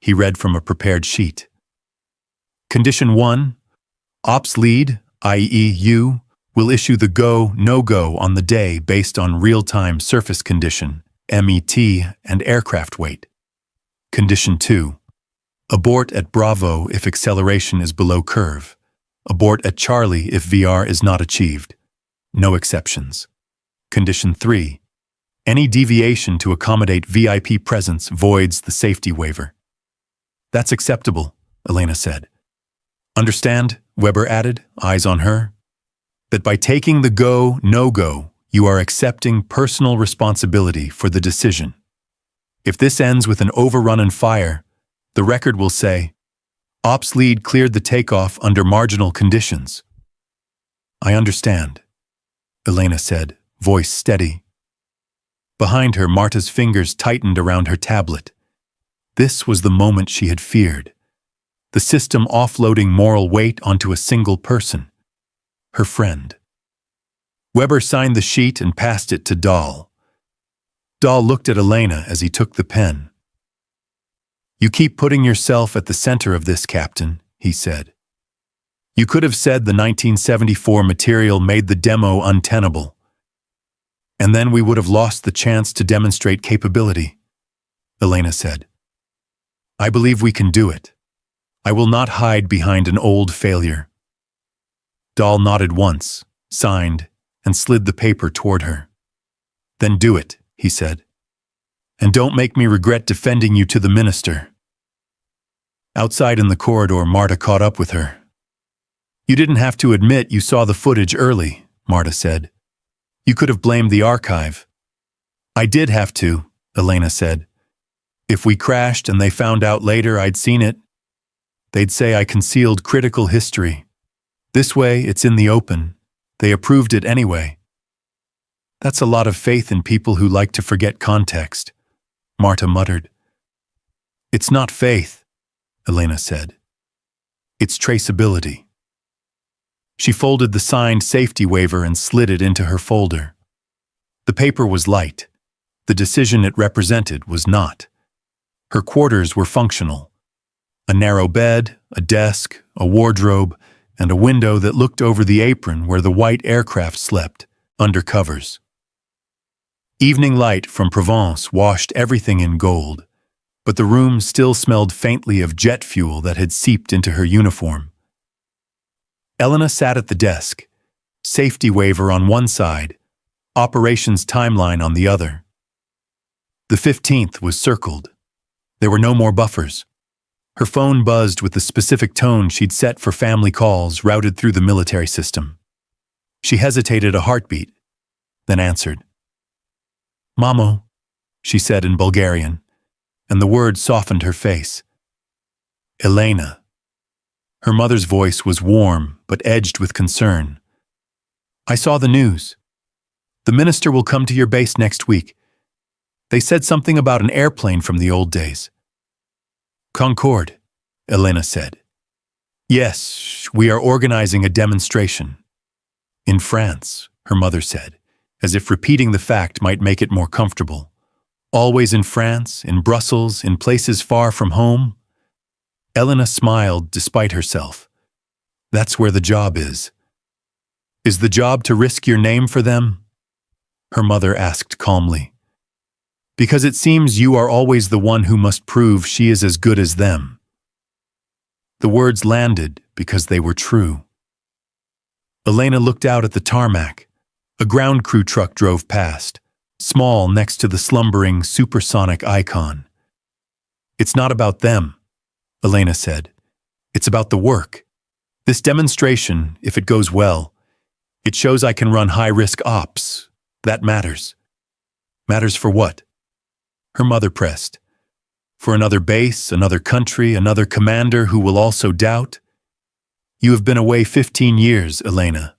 He read from a prepared sheet. Condition 1. Ops lead, i.e. you, will issue the go, no-go on the day based on real-time surface condition, MET, and aircraft weight. Condition 2. Abort at Bravo if acceleration is below curve. Abort at Charlie if VR is not achieved. no exceptions. Condition 3. Any deviation to accommodate VIP presence voids the safety waiver. That's acceptable, Elena said. Understand, Weber added, eyes on her, that by taking the go, no-go, you are accepting personal responsibility for the decision. If this ends with an overrun and fire, the record will say, Ops lead cleared the takeoff under marginal conditions. I understand, Elena said, voice steady. Behind her, Marta's fingers tightened around her tablet. This was the moment she had feared. The system offloading moral weight onto a single person, her friend. Weber signed the sheet and passed it to Dahl. Dahl looked at Elena as he took the pen. You keep putting yourself at the center of this, Captain, he said. You could have said the 1974 material made the demo untenable. And then we would have lost the chance to demonstrate capability, Elena said. I believe we can do it. I will not hide behind an old failure. Dahl nodded once, signed, and slid the paper toward her. Then do it, he said. And don't make me regret defending you to the minister. Outside in the corridor, Marta caught up with her. You didn't have to admit you saw the footage early, Marta said. You could have blamed the archive. I did have to, Elena said. If we crashed and they found out later I'd seen it, they'd say I concealed critical history. This way, it's in the open. They approved it anyway. That's a lot of faith in people who like to forget context, Marta muttered. It's not faith, Elena said. It's traceability. She folded the signed safety waiver and slid it into her folder. The paper was light. The decision it represented was not. Her quarters were functional. A narrow bed, a desk, a wardrobe, and a window that looked over the apron where the white aircraft slept, under covers. Evening light from Provence washed everything in gold, but the room still smelled faintly of jet fuel that had seeped into her uniform. Elena sat at the desk, safety waiver on one side, operations timeline on the other. The 15th was circled. There were no more buffers. Her phone buzzed with the specific tone she'd set for family calls routed through the military system. She hesitated a heartbeat, then answered. Mamo, she said in Bulgarian, and the word softened her face. Elena. Her mother's voice was warm but edged with concern. I saw the news. The minister will come to your base next week. They said something about an airplane from the old days. Concorde, Elena said. Yes, we are organizing a demonstration. In France, her mother said, as if repeating the fact might make it more comfortable. Always in France, in Brussels, in places far from home. Elena smiled despite herself. That's where the job is. Is the job to risk your name for them? Her mother asked calmly. Because it seems you are always the one who must prove she is as good as them. The words landed because they were true. Elena looked out at the tarmac. A ground crew truck drove past, small next to the slumbering supersonic icon. It's not about them, Elena said. It's about the work. This demonstration, if it goes well, it shows I can run high-risk ops. That matters. Matters for what? Her mother pressed. For another base, another country, another commander who will also doubt? You have been away 15 years, Elena.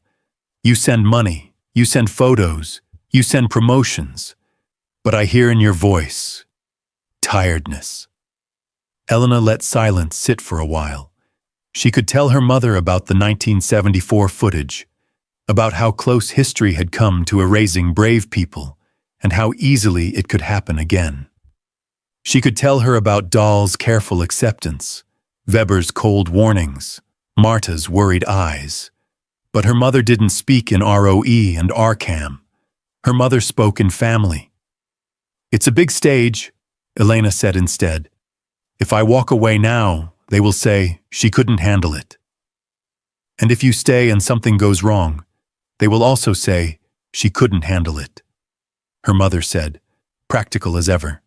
You send money, you send photos, you send promotions. But I hear in your voice, tiredness. Elena let silence sit for a while. She could tell her mother about the 1974 footage, about how close history had come to erasing brave people, and how easily it could happen again. She could tell her about Dahl's careful acceptance, Weber's cold warnings, Marta's worried eyes. But her mother didn't speak in ROE and RCAM. Her mother spoke in family. It's a big stage, Elena said instead. If I walk away now, they will say she couldn't handle it. And if you stay and something goes wrong, They will also say she couldn't handle it. Her mother said, practical as ever.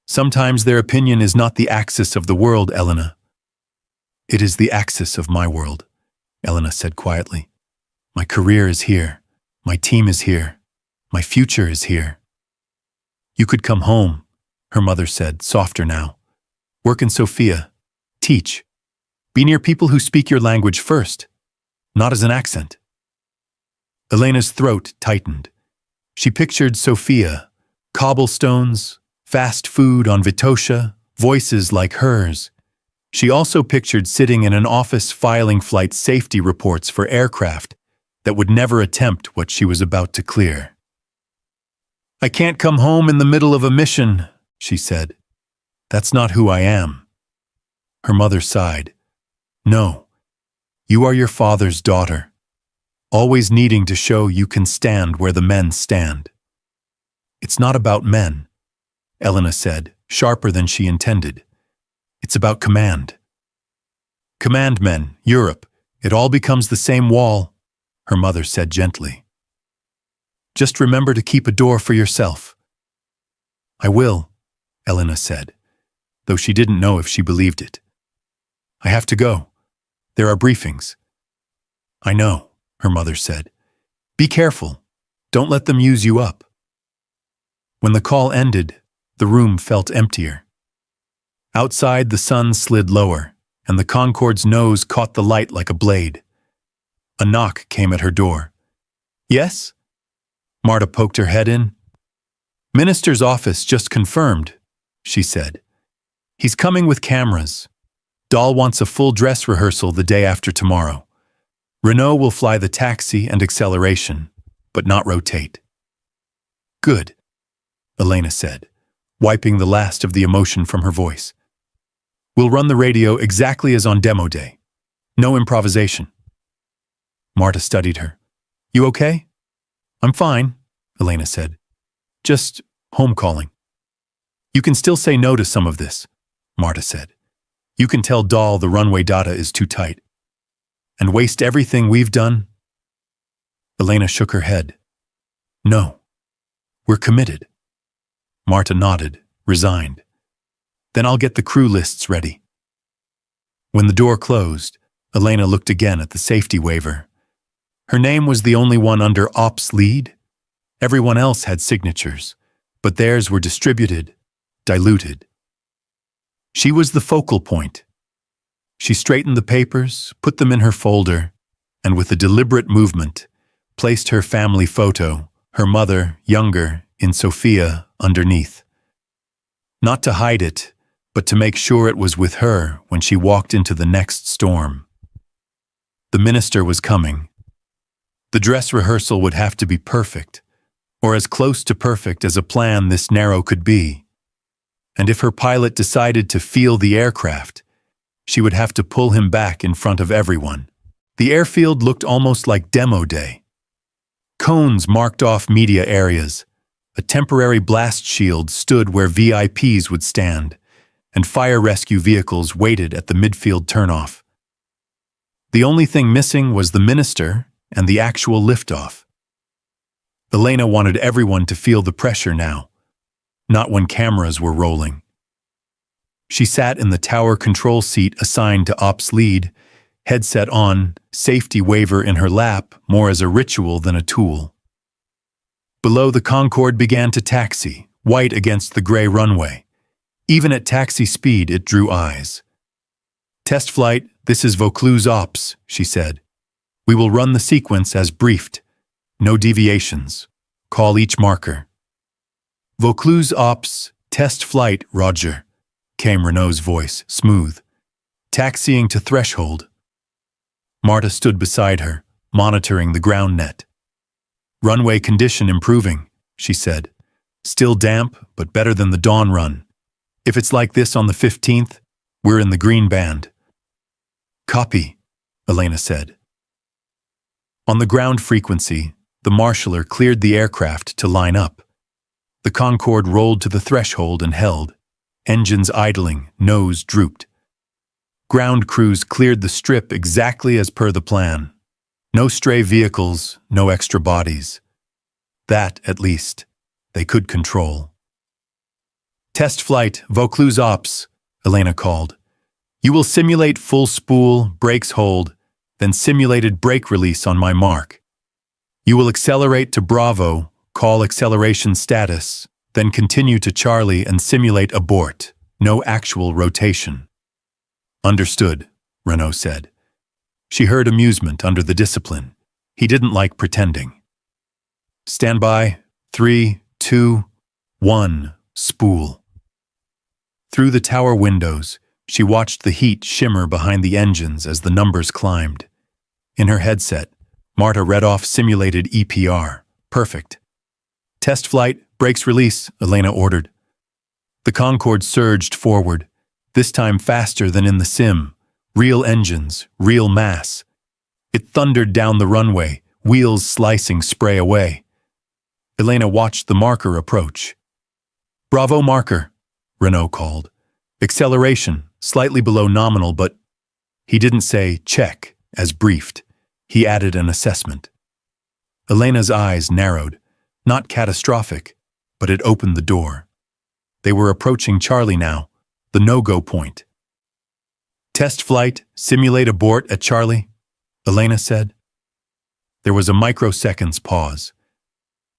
Sometimes their opinion is not the axis of the world, Elena. It is the axis of my world, Elena said quietly. My career is here. My team is here. My future is here. You could come home, her mother said, softer now. Work in Sofia. Teach. Be near people who speak your language first, not as an accent. Elena's throat tightened. She pictured Sofia, cobblestones, fast food on Vitosha, voices like hers. She also pictured sitting in an office filing flight safety reports for aircraft that would never attempt what she was about to clear. I can't come home in the middle of a mission, she said. That's not who I am. Her mother sighed. No, you are your father's daughter, always needing to show you can stand where the men stand. It's not about men, Elena said, sharper than she intended. It's about command. Command men, Europe, it all becomes the same wall, her mother said gently. Just remember to keep a door for yourself. I will, Elena said, though she didn't know if she believed it. I have to go. There are briefings. I know, her mother said. Be careful. Don't let them use you up. When the call ended, the room felt emptier. Outside, the sun slid lower, and the Concorde's nose caught the light like a blade. A knock came at her door. Yes? Marta poked her head in. Minister's office just confirmed, she said. He's coming with cameras. Dahl wants a full dress rehearsal the day after tomorrow. Renault will fly the taxi and acceleration, but not rotate. Good, Elena said, wiping the last of the emotion from her voice. We'll run the radio exactly as on demo day. No improvisation. Marta studied her. You okay? I'm fine, Elena said. Just home calling. You can still say no to some of this, Marta said. You can tell Dahl the runway data is too tight. And waste everything we've done? Elena shook her head. No, we're committed. Marta nodded, resigned. Then I'll get the crew lists ready. When the door closed, Elena looked again at the safety waiver. Her name was the only one under Ops Lead. Everyone else had signatures, but theirs were distributed, diluted. She was the focal point. She straightened the papers, put them in her folder, and with a deliberate movement, placed her family photo, her mother, younger, in Sofia, underneath. Not to hide it, but to make sure it was with her when she walked into the next storm. The minister was coming. The dress rehearsal would have to be perfect, or as close to perfect as a plan this narrow could be. And if her pilot decided to feel the aircraft, she would have to pull him back in front of everyone. The airfield looked almost like demo day. Cones marked off media areas. A temporary blast shield stood where VIPs would stand, and fire rescue vehicles waited at the midfield turnoff. The only thing missing was the minister and the actual liftoff. Elena wanted everyone to feel the pressure now, not when cameras were rolling. She sat in the tower control seat assigned to Ops Lead, headset on, safety waiver in her lap, more as a ritual than a tool. Below, the Concorde began to taxi, white against the gray runway. Even at taxi speed, it drew eyes. Test flight, this is Vaucluse Ops, she said. We will run the sequence as briefed. No deviations. Call each marker. Vaucluse Ops, test flight, Roger, came Renault's voice, smooth. Taxiing to threshold. Marta stood beside her, monitoring the ground net. Runway condition improving, she said. Still damp, but better than the dawn run. If it's like this on the 15th, we're in the green band. Copy, Elena said. On the ground frequency, the marshaller cleared the aircraft to line up. The Concorde rolled to the threshold and held, engines idling, nose drooped. Ground crews cleared the strip exactly as per the plan. No stray vehicles, no extra bodies. That, at least, they could control. Test flight, Vaucluse Ops, Elena called. You will simulate full spool, brakes hold, then simulated brake release on my mark. You will accelerate to Bravo, call acceleration status, then continue to Charlie and simulate abort, no actual rotation. Understood, Renault said. She heard amusement under the discipline. He didn't like pretending. Stand by, 3, 2, 1, spool. Through the tower windows, she watched the heat shimmer behind the engines as the numbers climbed. In her headset, Marta read off simulated EPR. Perfect. Test flight, brakes release, Elena ordered. The Concorde surged forward, this time faster than in the sim. Real engines, real mass. It thundered down the runway, wheels slicing spray away. Elena watched the marker approach. Bravo marker, Renault called. Acceleration, slightly below nominal, but he didn't say check, as briefed. He added an assessment. Elena's eyes narrowed. Not catastrophic, but it opened the door. They were approaching Charlie now, the no-go point. Test flight, simulate abort at Charlie, Elena said. There was a microseconds pause.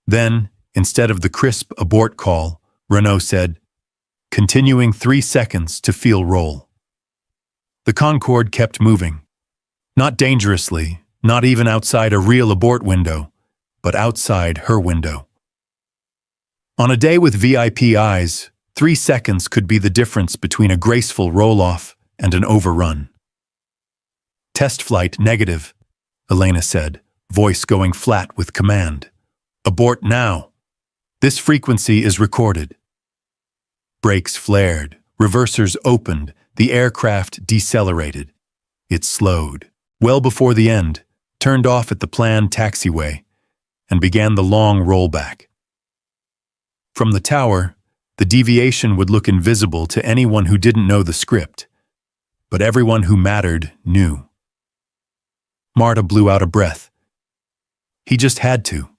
Then, instead of the crisp abort call, Renault said, continuing 3 seconds to feel roll. The Concorde kept moving. Not dangerously, not even outside a real abort window, but outside her window. On a day with VIP eyes, 3 seconds could be the difference between a graceful roll-off and an overrun. Test flight negative, Elena said, voice going flat with command. Abort now. This frequency is recorded. Brakes flared, reversers opened, the aircraft decelerated. It slowed, well before the end, turned off at the planned taxiway, and began the long rollback. From the tower, the deviation would look invisible to anyone who didn't know the script, but everyone who mattered knew. Marta blew out a breath. He just had to.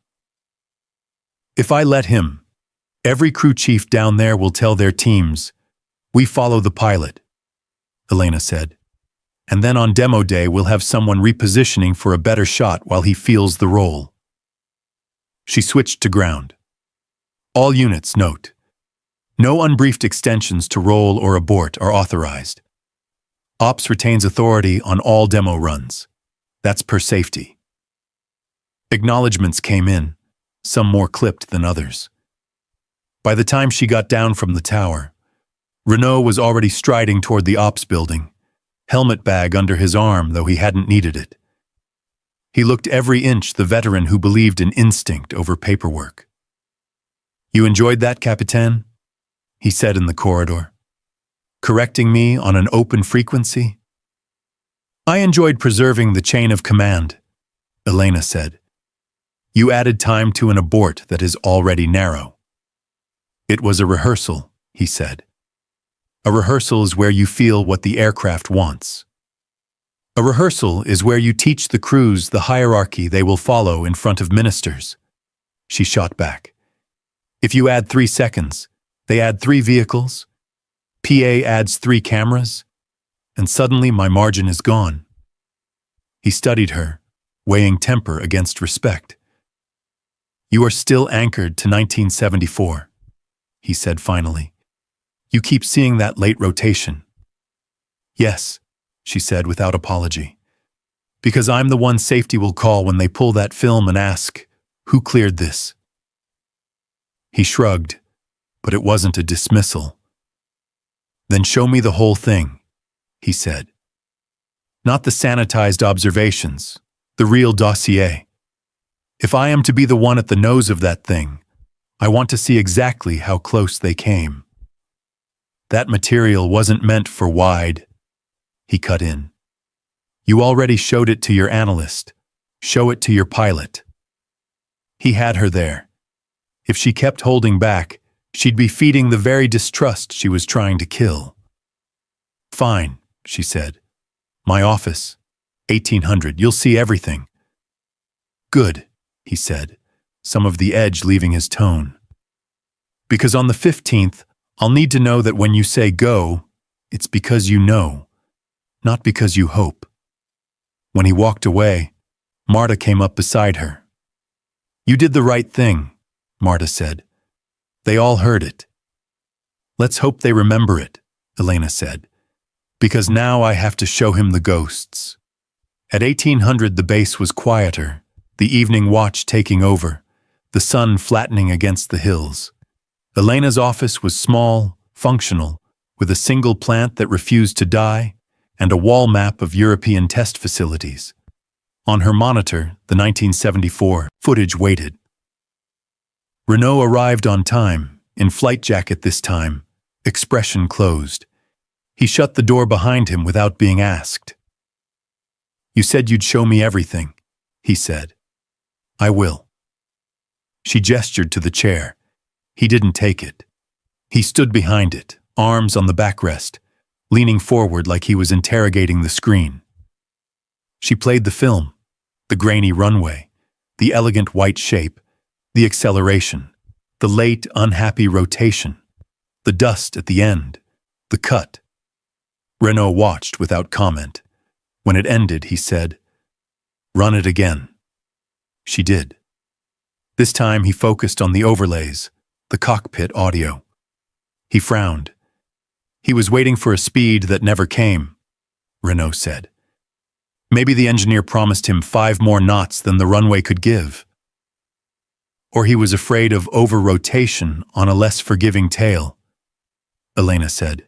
If I let him, every crew chief down there will tell their teams, we follow the pilot, Elena said. And then on demo day we'll have someone repositioning for a better shot while he feels the roll. She switched to ground. All units, note. No unbriefed extensions to roll or abort are authorized. Ops retains authority on all demo runs. That's per safety. Acknowledgements came in, some more clipped than others. By the time she got down from the tower, Renault was already striding toward the ops building, helmet bag under his arm though he hadn't needed it. He looked every inch the veteran who believed in instinct over paperwork. You enjoyed that, Capitaine? He said in the corridor. Correcting me on an open frequency? I enjoyed preserving the chain of command, Elena said. You added time to an abort that is already narrow. It was a rehearsal, he said. A rehearsal is where you feel what the aircraft wants. A rehearsal is where you teach the crews the hierarchy they will follow in front of ministers. She shot back. If you add 3 seconds, they add 3 vehicles, PA adds 3 cameras, and suddenly my margin is gone. He studied her, weighing temper against respect. You are still anchored to 1974, he said finally. You keep seeing that late rotation. Yes, she said without apology. Because I'm the one safety will call when they pull that film and ask, who cleared this? He shrugged, but it wasn't a dismissal. Then show me the whole thing, he said. Not the sanitized observations, the real dossier. If I am to be the one at the nose of that thing, I want to see exactly how close they came. That material wasn't meant for wide, he cut in. You already showed it to your analyst. Show it to your pilot. He had her there. If she kept holding back, she'd be feeding the very distrust she was trying to kill. Fine, she said. My office. 1800, you'll see everything. Good, he said, some of the edge leaving his tone. Because on the 15th, I'll need to know that when you say go, it's because you know, not because you hope. When he walked away, Marta came up beside her. You did the right thing, Marta said. They all heard it. Let's hope they remember it, Elena said, because now I have to show him the ghosts. At 1800 the base was quieter, the evening watch taking over, the sun flattening against the hills. Elena's office was small, functional, with a single plant that refused to die and a wall map of European test facilities. On her monitor, the 1974 footage waited. Renault arrived on time, in flight jacket this time, expression closed. He shut the door behind him without being asked. You said you'd show me everything, he said. I will. She gestured to the chair. He didn't take it. He stood behind it, arms on the backrest, leaning forward like he was interrogating the screen. She played the film, the grainy runway, the elegant white shape, the acceleration, the late, unhappy rotation, the dust at the end, the cut. Renault watched without comment. When it ended, he said, "Run it again." She did. This time he focused on the overlays, the cockpit audio. He frowned. He was waiting for a speed that never came, Renault said. Maybe the engineer promised him 5 more knots than the runway could give. Or he was afraid of over-rotation on a less forgiving tail, Elena said.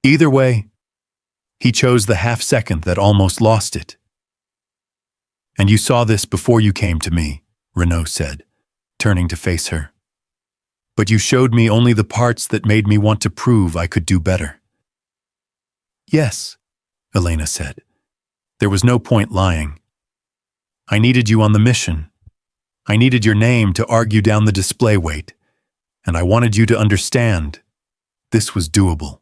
Either way, he chose the half-second that almost lost it. And you saw this before you came to me, Renault said, turning to face her. But you showed me only the parts that made me want to prove I could do better. Yes, Elena said. There was no point lying. I needed you on the mission. I needed your name to argue down the display weight, and I wanted you to understand this was doable.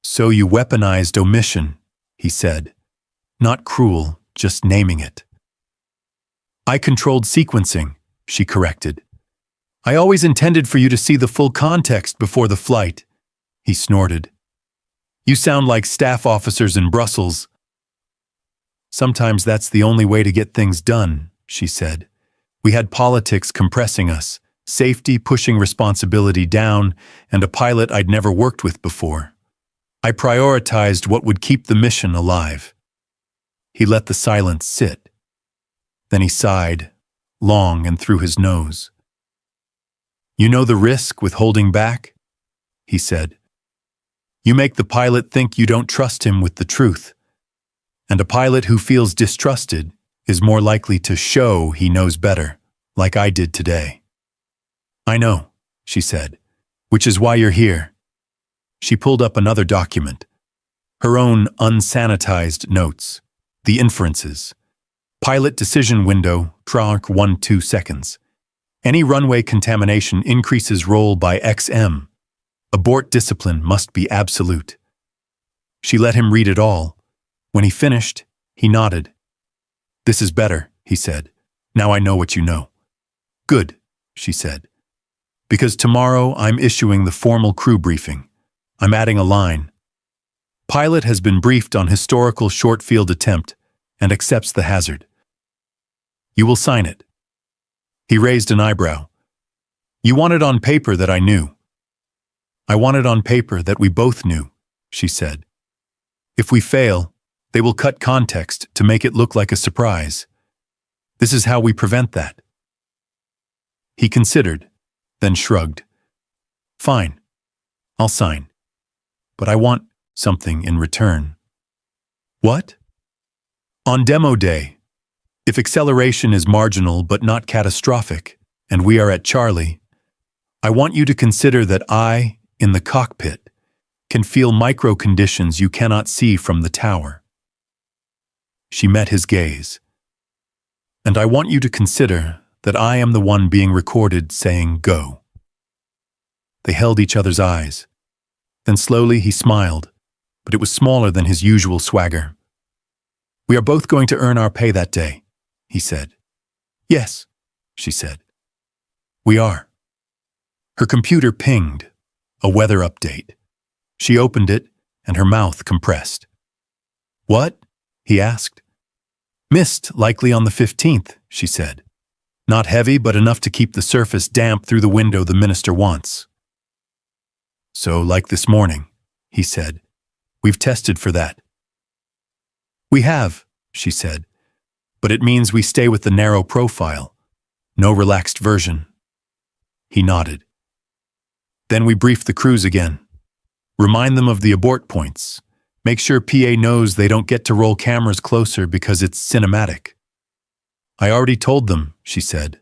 So you weaponized omission, he said. Not cruel, just naming it. I controlled sequencing, she corrected. I always intended for you to see the full context before the flight, he snorted. You sound like staff officers in Brussels. Sometimes that's the only way to get things done, she said. We had politics compressing us, safety pushing responsibility down, and a pilot I'd never worked with before. I prioritized what would keep the mission alive. He let the silence sit. Then he sighed, long and through his nose. You know the risk with holding back? He said. You make the pilot think you don't trust him with the truth. And a pilot who feels distrusted is more likely to show he knows better, like I did today. I know, she said, which is why you're here. She pulled up another document, her own unsanitized notes, the inferences. Pilot decision window, Tranche 1-2 seconds. Any runway contamination increases roll by XM. Abort discipline must be absolute. She let him read it all. When he finished, he nodded. This is better, he said. Now I know what you know. Good, she said. Because tomorrow I'm issuing the formal crew briefing. I'm adding a line. Pilot has been briefed on historical short field attempt and accepts the hazard. You will sign it. He raised an eyebrow. You want it on paper that I knew. I want it on paper that we both knew, she said. If we fail, they will cut context to make it look like a surprise. This is how we prevent that. He considered, then shrugged. Fine, I'll sign. But I want something in return. What? On demo day, if acceleration is marginal but not catastrophic, and we are at Charlie, I want you to consider that I, in the cockpit, can feel micro conditions you cannot see from the tower. She met his gaze. And I want you to consider that I am the one being recorded saying go. They held each other's eyes. Then slowly he smiled, but it was smaller than his usual swagger. We are both going to earn our pay that day, he said. Yes, she said. We are. Her computer pinged, a weather update. She opened it, and her mouth compressed. What? He asked. Mist, likely on the 15th, she said. Not heavy, but enough to keep the surface damp through the window the minister wants. So, like this morning, he said. We've tested for that. We have, she said, but it means we stay with the narrow profile. No relaxed version. He nodded. Then we brief the crews again. Remind them of the abort points. Make sure PA knows they don't get to roll cameras closer because it's cinematic. I already told them, she said.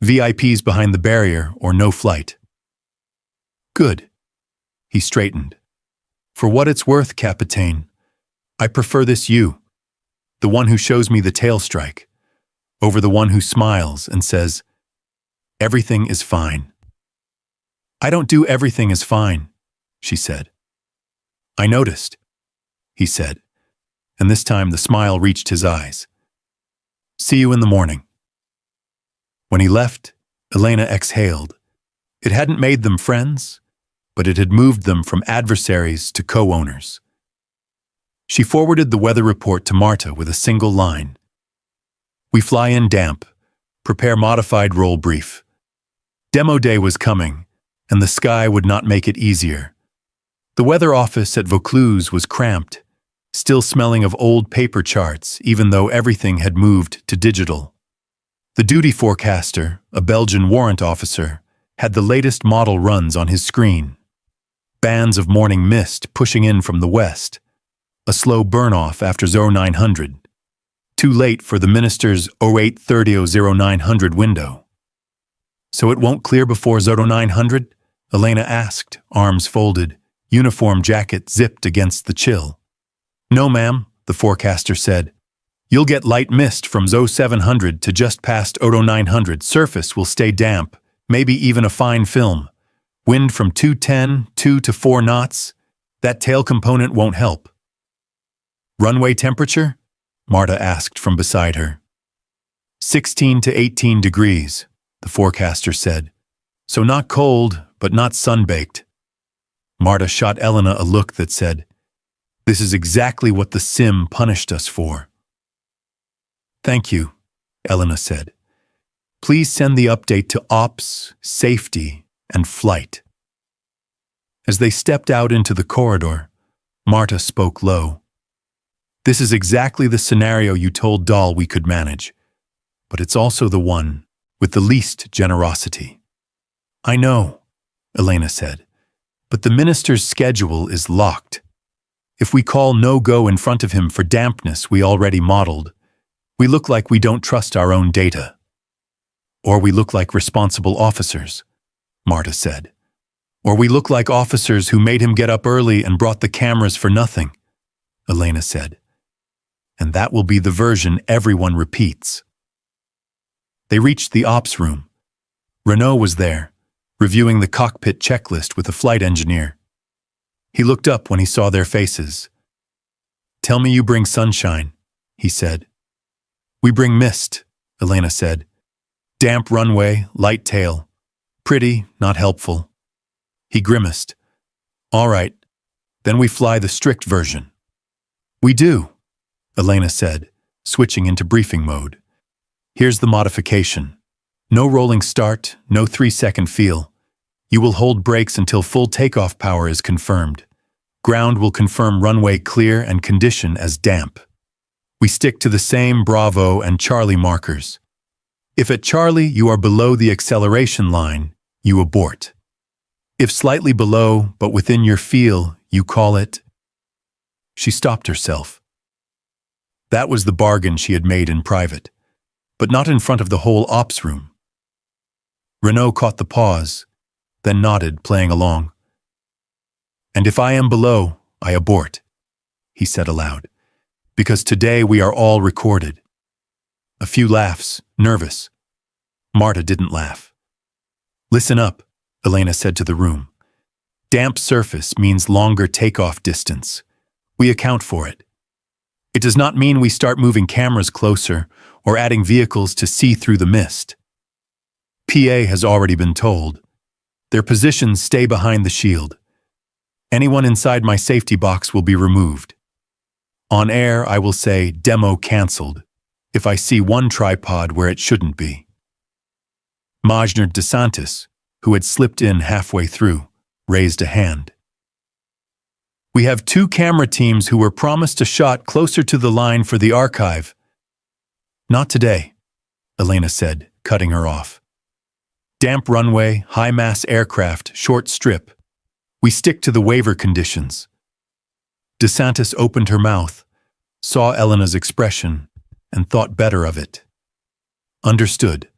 VIPs behind the barrier or no flight. Good. He straightened. For what it's worth, Capitaine, I prefer this you, the one who shows me the tail strike, over the one who smiles and says, everything is fine. I don't do everything is fine, she said. I noticed, he said, and this time the smile reached his eyes. See you in the morning. When he left, Elena exhaled. It hadn't made them friends, but it had moved them from adversaries to co-owners. She forwarded the weather report to Marta with a single line. We fly in damp. Prepare modified roll brief. Demo day was coming, and the sky would not make it easier. The weather office at Vaucluse was cramped, still smelling of old paper charts even though everything had moved to digital. The duty forecaster, a Belgian warrant officer, had the latest model runs on his screen. Bands of morning mist pushing in from the west. A slow burn-off after 0900. Too late for the minister's 0830-0900 window. So it won't clear before 0900? Elena asked, arms folded, uniform jacket zipped against the chill. No, ma'am, the forecaster said. You'll get light mist from 0700 to just past 0900. Surface will stay damp, maybe even a fine film. Wind from 210, 2 to 4 knots. That tail component won't help. Runway temperature? Marta asked from beside her. 16 to 18 degrees, the forecaster said. So not cold, but not sunbaked. Marta shot Elena a look that said, this is exactly what the sim punished us for. Thank you, Elena said. Please send the update to Ops, Safety, and Flight. As they stepped out into the corridor, Marta spoke low. This is exactly the scenario you told Dahl we could manage, but it's also the one with the least generosity. I know, Elena said, but the minister's schedule is locked. If we call no-go in front of him for dampness we already modeled, we look like we don't trust our own data. Or we look like responsible officers, Marta said. Or we look like officers who made him get up early and brought the cameras for nothing, Elena said. And that will be the version everyone repeats. They reached the ops room. Renault was there, reviewing the cockpit checklist with a flight engineer. He looked up when he saw their faces. Tell me you bring sunshine, he said. We bring mist, Elena said. Damp runway, light tail. Pretty, not helpful. He grimaced. All right, then we fly the strict version. We do, Elena said, switching into briefing mode. Here's the modification. No rolling start, no 3-second feel. You will hold brakes until full takeoff power is confirmed. Ground will confirm runway clear and condition as damp. We stick to the same Bravo and Charlie markers. If at Charlie you are below the acceleration line, you abort. If slightly below, but within your feel, you call it. She stopped herself. That was the bargain she had made in private, but not in front of the whole ops room. Renault caught the pause, then nodded, playing along. And if I am below, I abort, he said aloud, because today we are all recorded. A few laughs, nervous. Marta didn't laugh. Listen up, Elena said to the room. Damp surface means longer takeoff distance. We account for it. It does not mean we start moving cameras closer or adding vehicles to see through the mist. PA has already been told. Their positions stay behind the shield. Anyone inside my safety box will be removed. On air, I will say, demo cancelled, if I see one tripod where it shouldn't be. Majner DeSantis, who had slipped in halfway through, raised a hand. We have 2 camera teams who were promised a shot closer to the line for the archive. Not today, Elena said, cutting her off. Damp runway, high-mass aircraft, short strip. We stick to the waiver conditions. DeSantis opened her mouth, saw Elena's expression, and thought better of it. Understood.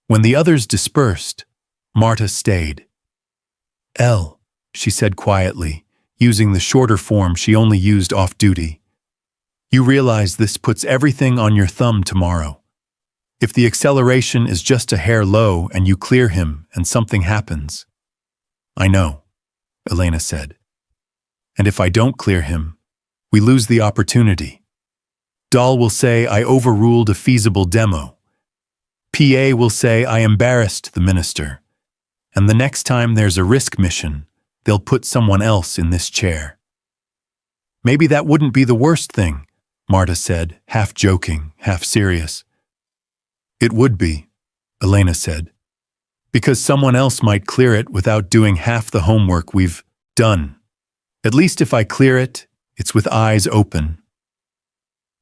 When the others dispersed, Marta stayed. "Elle," she said quietly, using the shorter form she only used off-duty. "You realize this puts everything on your thumb tomorrow. If the acceleration is just a hair low and you clear him and something happens." "I know," Elena said. "And if I don't clear him, we lose the opportunity. Dahl will say I overruled a feasible demo. PA will say I embarrassed the minister. And the next time there's a risk mission, they'll put someone else in this chair." "Maybe that wouldn't be the worst thing," Marta said, half joking, half serious. "It would be," Elena said, "because someone else might clear it without doing half the homework we've done. At least if I clear it, it's with eyes open."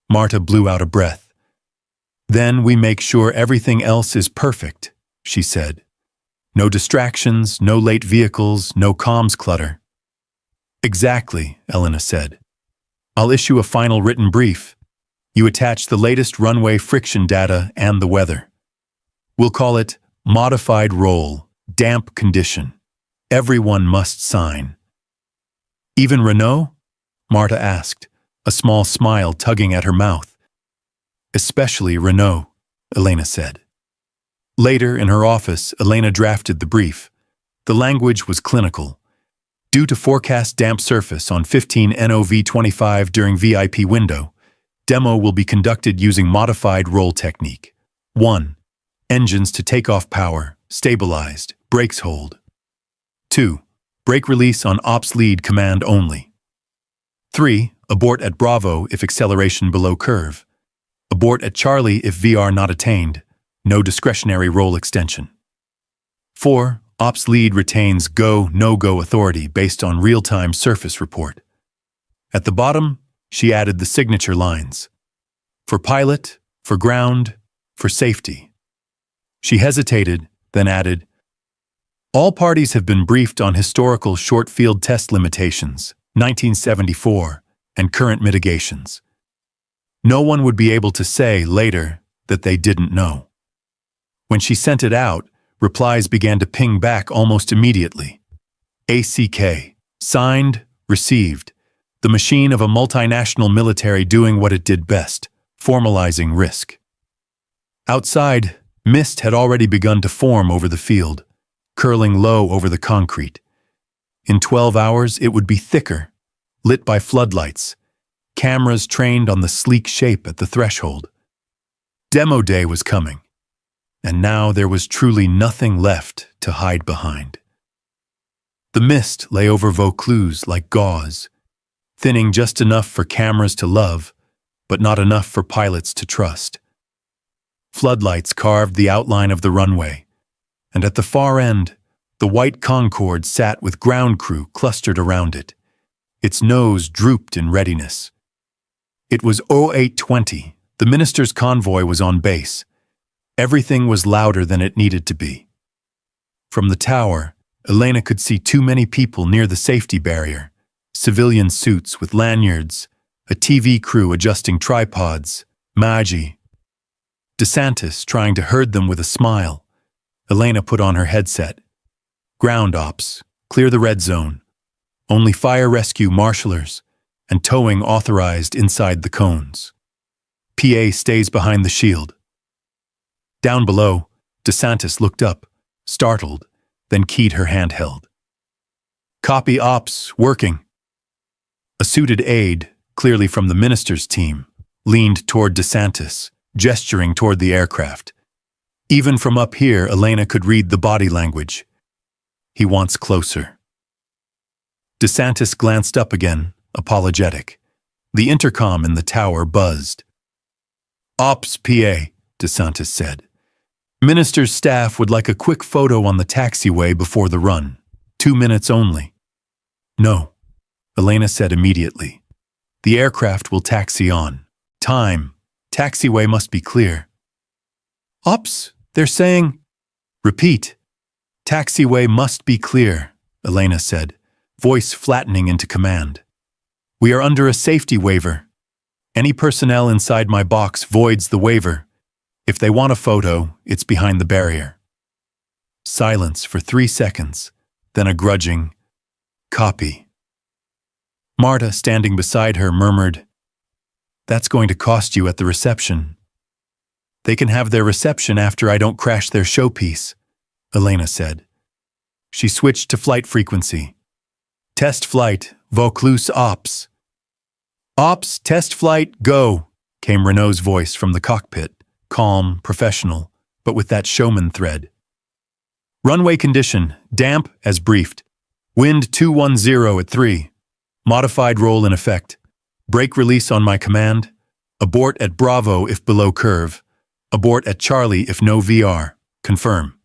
Marta blew out a breath. "Then we make sure everything else is perfect," she said. "No distractions, no late vehicles, no comms clutter." "Exactly," Elena said. "I'll issue a final written brief. You attach the latest runway friction data and the weather. We'll call it modified roll, damp condition. Everyone must sign." "Even Renault?" Marta asked, a small smile tugging at her mouth. "Especially Renault," Elena said. Later, in her office, Elena drafted the brief. The language was clinical. Due to forecast damp surface on 15 NOV25 during VIP window, demo will be conducted using modified roll technique. 1. Engines to takeoff power, stabilized, brakes hold. 2. Brake release on ops lead command only. 3. Abort at Bravo if acceleration below curve. Abort at Charlie if VR not attained. No discretionary roll extension. 4. Ops lead retains go, no-go authority based on real-time surface report. At the bottom, she added the signature lines. For pilot, for ground, for safety. She hesitated, then added, "All parties have been briefed on historical short-field test limitations, 1974, and current mitigations. No one would be able to say later that they didn't know." When she sent it out, replies began to ping back almost immediately. ACK, signed, received. The machine of a multinational military doing what it did best, formalizing risk. Outside, mist had already begun to form over the field, curling low over the concrete. In 12 hours, it would be thicker, lit by floodlights, cameras trained on the sleek shape at the threshold. Demo day was coming. And now there was truly nothing left to hide behind. The mist lay over Vaucluse like gauze, thinning just enough for cameras to love, but not enough for pilots to trust. Floodlights carved the outline of the runway, and at the far end, the white Concorde sat with ground crew clustered around it. Its nose drooped in readiness. It was 0820. The minister's convoy was on base. Everything was louder than it needed to be. From the tower, Elena could see too many people near the safety barrier, civilian suits with lanyards, a TV crew adjusting tripods, Maggi. DeSantis trying to herd them with a smile. Elena put on her headset. Ground ops, clear the red zone. Only fire rescue marshalers, and towing authorized inside the cones. PA stays behind the shield. Down below, DeSantis looked up, startled, then keyed her handheld. Copy ops, working. A suited aide, clearly from the minister's team, leaned toward DeSantis, gesturing toward the aircraft. Even from up here, Elena could read the body language. He wants closer. DeSantis glanced up again, apologetic. The intercom in the tower buzzed. "Ops PA," DeSantis said. "Minister's staff would like a quick photo on the taxiway before the run. 2 minutes only." "No," Elena said immediately. "The aircraft will taxi on. Time. Taxiway must be clear." "Ops, they're saying—" "Repeat. Taxiway must be clear," Elena said, voice flattening into command. "We are under a safety waiver. Any personnel inside my box voids the waiver. If they want a photo, it's behind the barrier." Silence for 3 seconds, then a grudging, "Copy." Marta, standing beside her, murmured, "That's going to cost you at the reception." "They can have their reception after I don't crash their showpiece," Elena said. She switched to flight frequency. "Test flight, Vaucluse Ops." "Ops, test flight, go," came Renault's voice from the cockpit, calm, professional, but with that showman thread. "Runway condition, damp as briefed. Wind 210 at 3. Modified roll in effect. Brake release on my command. Abort at Bravo if below curve. Abort at Charlie if no VR. Confirm."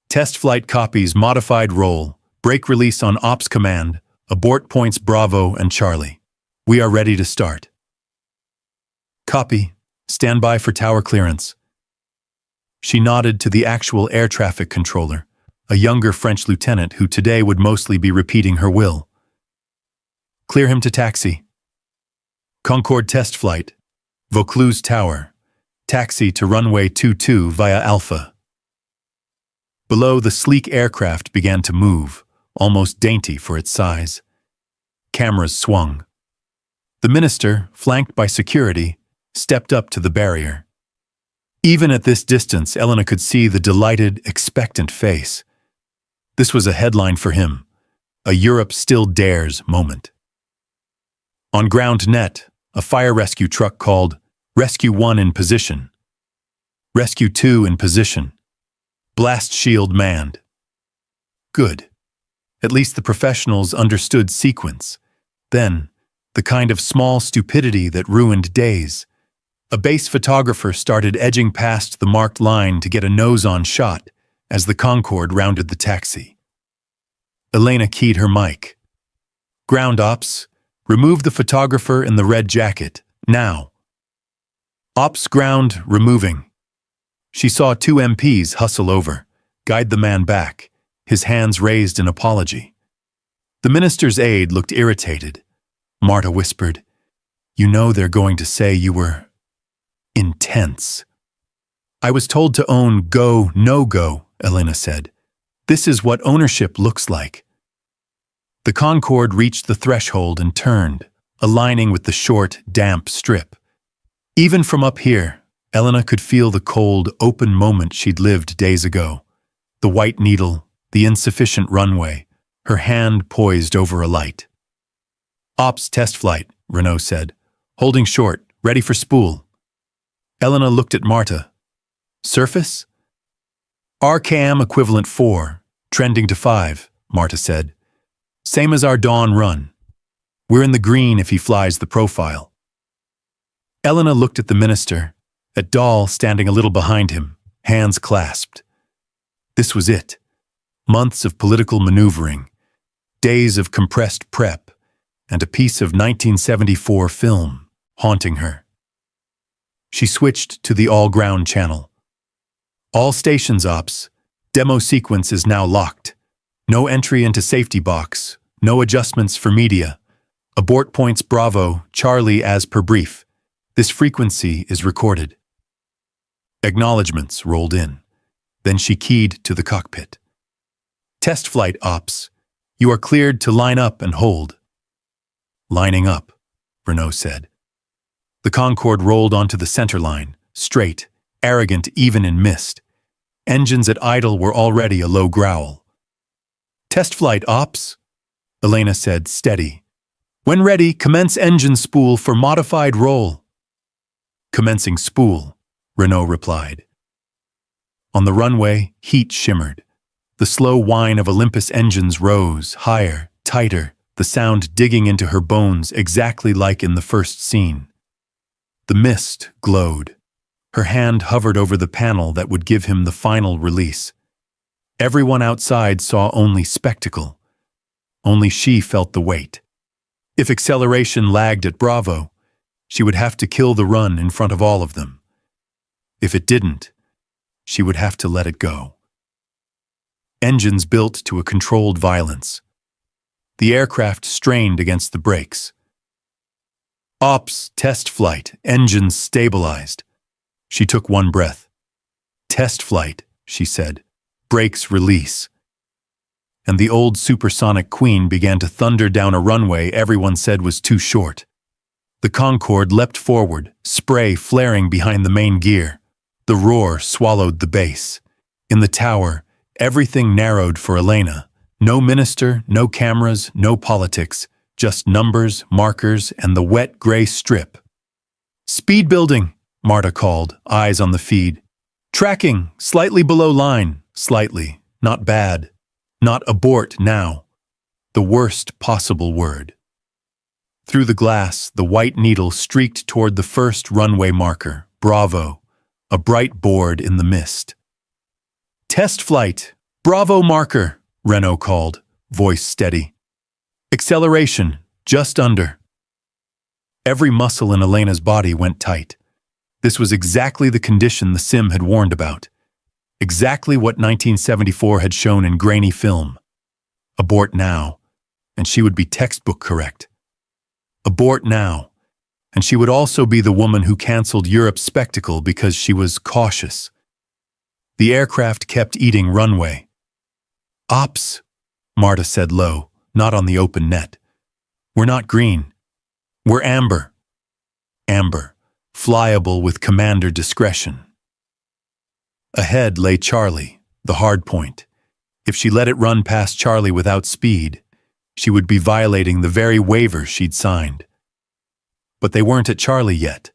Test flight copies modified roll. Brake release on Ops command. Abort points Bravo and Charlie. We are ready to start. "Copy. Stand by for tower clearance." She nodded to the actual air traffic controller, a younger French lieutenant who today would mostly be repeating her will. "Clear him to taxi." "Concorde test flight. Vaucluse Tower. Taxi to runway 22 via Alpha." Below, the sleek aircraft began to move, almost dainty for its size. Cameras swung. The minister, flanked by security, stepped up to the barrier. Even at this distance, Elena could see the delighted, expectant face. This was a headline for him, a Europe still dares moment. On ground net, a fire rescue truck called Rescue 1 in position. Rescue 2 in position. Blast shield manned. Good. At least the professionals understood sequence. Then, the kind of small stupidity that ruined days. A base photographer started edging past the marked line to get a nose-on shot as the Concorde rounded the taxi. Elena keyed her mic. "Ground ops, remove the photographer in the red jacket, now." "Ops ground, removing." She saw 2 MPs hustle over, guide the man back, his hands raised in apology. The minister's aide looked irritated. Marta whispered, "You know they're going to say you were intense." "I was told to own go, no-go," Elena said. "This is what ownership looks like." The Concorde reached the threshold and turned, aligning with the short, damp strip. Even from up here, Elena could feel the cold, open moment she'd lived days ago. The white needle, the insufficient runway, her hand poised over a light. "Ops test flight," Renault said. "Holding short, ready for spool." Elena looked at Marta. "Surface?" "RKM equivalent 4, trending to 5, Marta said. "Same as our dawn run. We're in the green if he flies the profile." Elena looked at the minister, at Dahl standing a little behind him, hands clasped. This was it. Months of political maneuvering, days of compressed prep, and a piece of 1974 film haunting her. She switched to the all-ground channel. "All stations ops, demo sequence is now locked. No entry into safety box, no adjustments for media. Abort points Bravo, Charlie as per brief. This frequency is recorded." Acknowledgements rolled in. Then she keyed to the cockpit. "Test flight ops, you are cleared to line up and hold." "Lining up," Renault said. The Concorde rolled onto the center line, straight, arrogant even in mist. Engines at idle were already a low growl. "Test flight ops," Elena said, steady. "When ready, commence engine spool for modified roll." Commencing spool, Renault replied. On the runway, heat shimmered. The slow whine of Olympus engines rose, higher, tighter, the sound digging into her bones exactly like in the first scene. The mist glowed. Her hand hovered over the panel that would give him the final release. Everyone outside saw only spectacle. Only she felt the weight. If acceleration lagged at Bravo, she would have to kill the run in front of all of them. If it didn't, she would have to let it go. Engines built to a controlled violence. The aircraft strained against the brakes. Ops, test flight, engines stabilized. She took one breath. Test flight, she said. Brakes release. And the old supersonic queen began to thunder down a runway everyone said was too short. The Concorde leapt forward, spray flaring behind the main gear. The roar swallowed the base. In the tower, everything narrowed for Elena. No minister, no cameras, no politics, just numbers, markers, and the wet gray strip. Speed building, Marta called, eyes on the feed. Tracking, slightly below line, slightly, not bad. Not abort now. The worst possible word. Through the glass, the white needle streaked toward the first runway marker, Bravo, a bright board in the mist. Test flight, Bravo marker, Renault called, voice steady. Acceleration, just under. Every muscle in Elena's body went tight. This was exactly the condition the sim had warned about. Exactly what 1974 had shown in grainy film. Abort now, and she would be textbook correct. Abort now, and she would also be the woman who canceled Europe's spectacle because she was cautious. The aircraft kept eating runway. Ops, Marta said low, not on the open net. We're not green. We're amber. Amber, flyable with commander discretion. Ahead lay Charlie, the hard point. If she let it run past Charlie without speed, she would be violating the very waiver she'd signed. But they weren't at Charlie yet.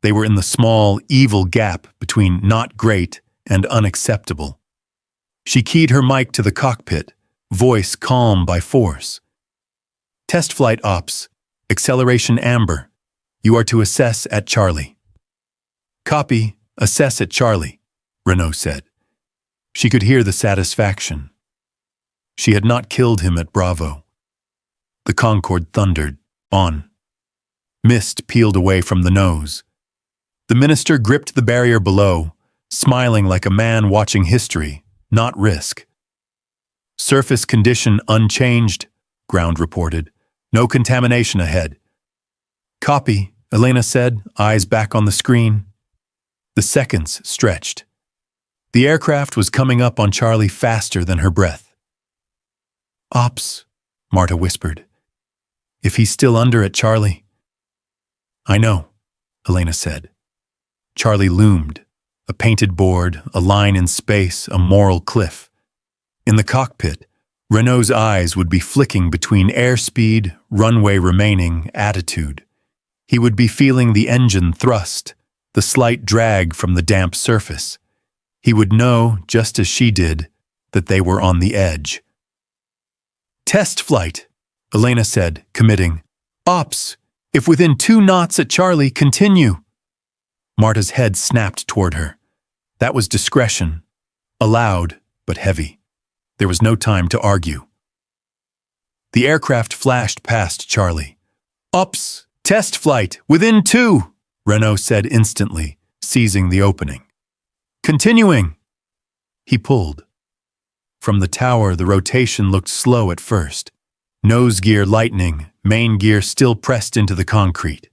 They were in the small, evil gap between not great and unacceptable. She keyed her mic to the cockpit, voice calm by force. Test flight ops, acceleration amber. You are to assess at Charlie. Copy, assess at Charlie, Renault said. She could hear the satisfaction. She had not killed him at Bravo. The Concorde thundered, on. Mist peeled away from the nose. The minister gripped the barrier below, smiling like a man watching history, not risk. Surface condition unchanged, ground reported. No contamination ahead. Copy, Elena said, eyes back on the screen. The seconds stretched. The aircraft was coming up on Charlie faster than her breath. Ops, Marta whispered. If he's still under at Charlie. I know, Elena said. Charlie loomed, a painted board, a line in space, a moral cliff. In the cockpit, Renault's eyes would be flicking between airspeed, runway remaining, attitude. He would be feeling the engine thrust, the slight drag from the damp surface. He would know, just as she did, that they were on the edge. Test flight, Elena said, committing. Ops, if within 2 knots at Charlie, continue. Marta's head snapped toward her. That was discretion, allowed but heavy. There was no time to argue. The aircraft flashed past Charlie. Ops, test flight, within 2, Renault said instantly, seizing the opening. Continuing. He pulled. From the tower, the rotation looked slow at first. Nose gear lightening, main gear still pressed into the concrete.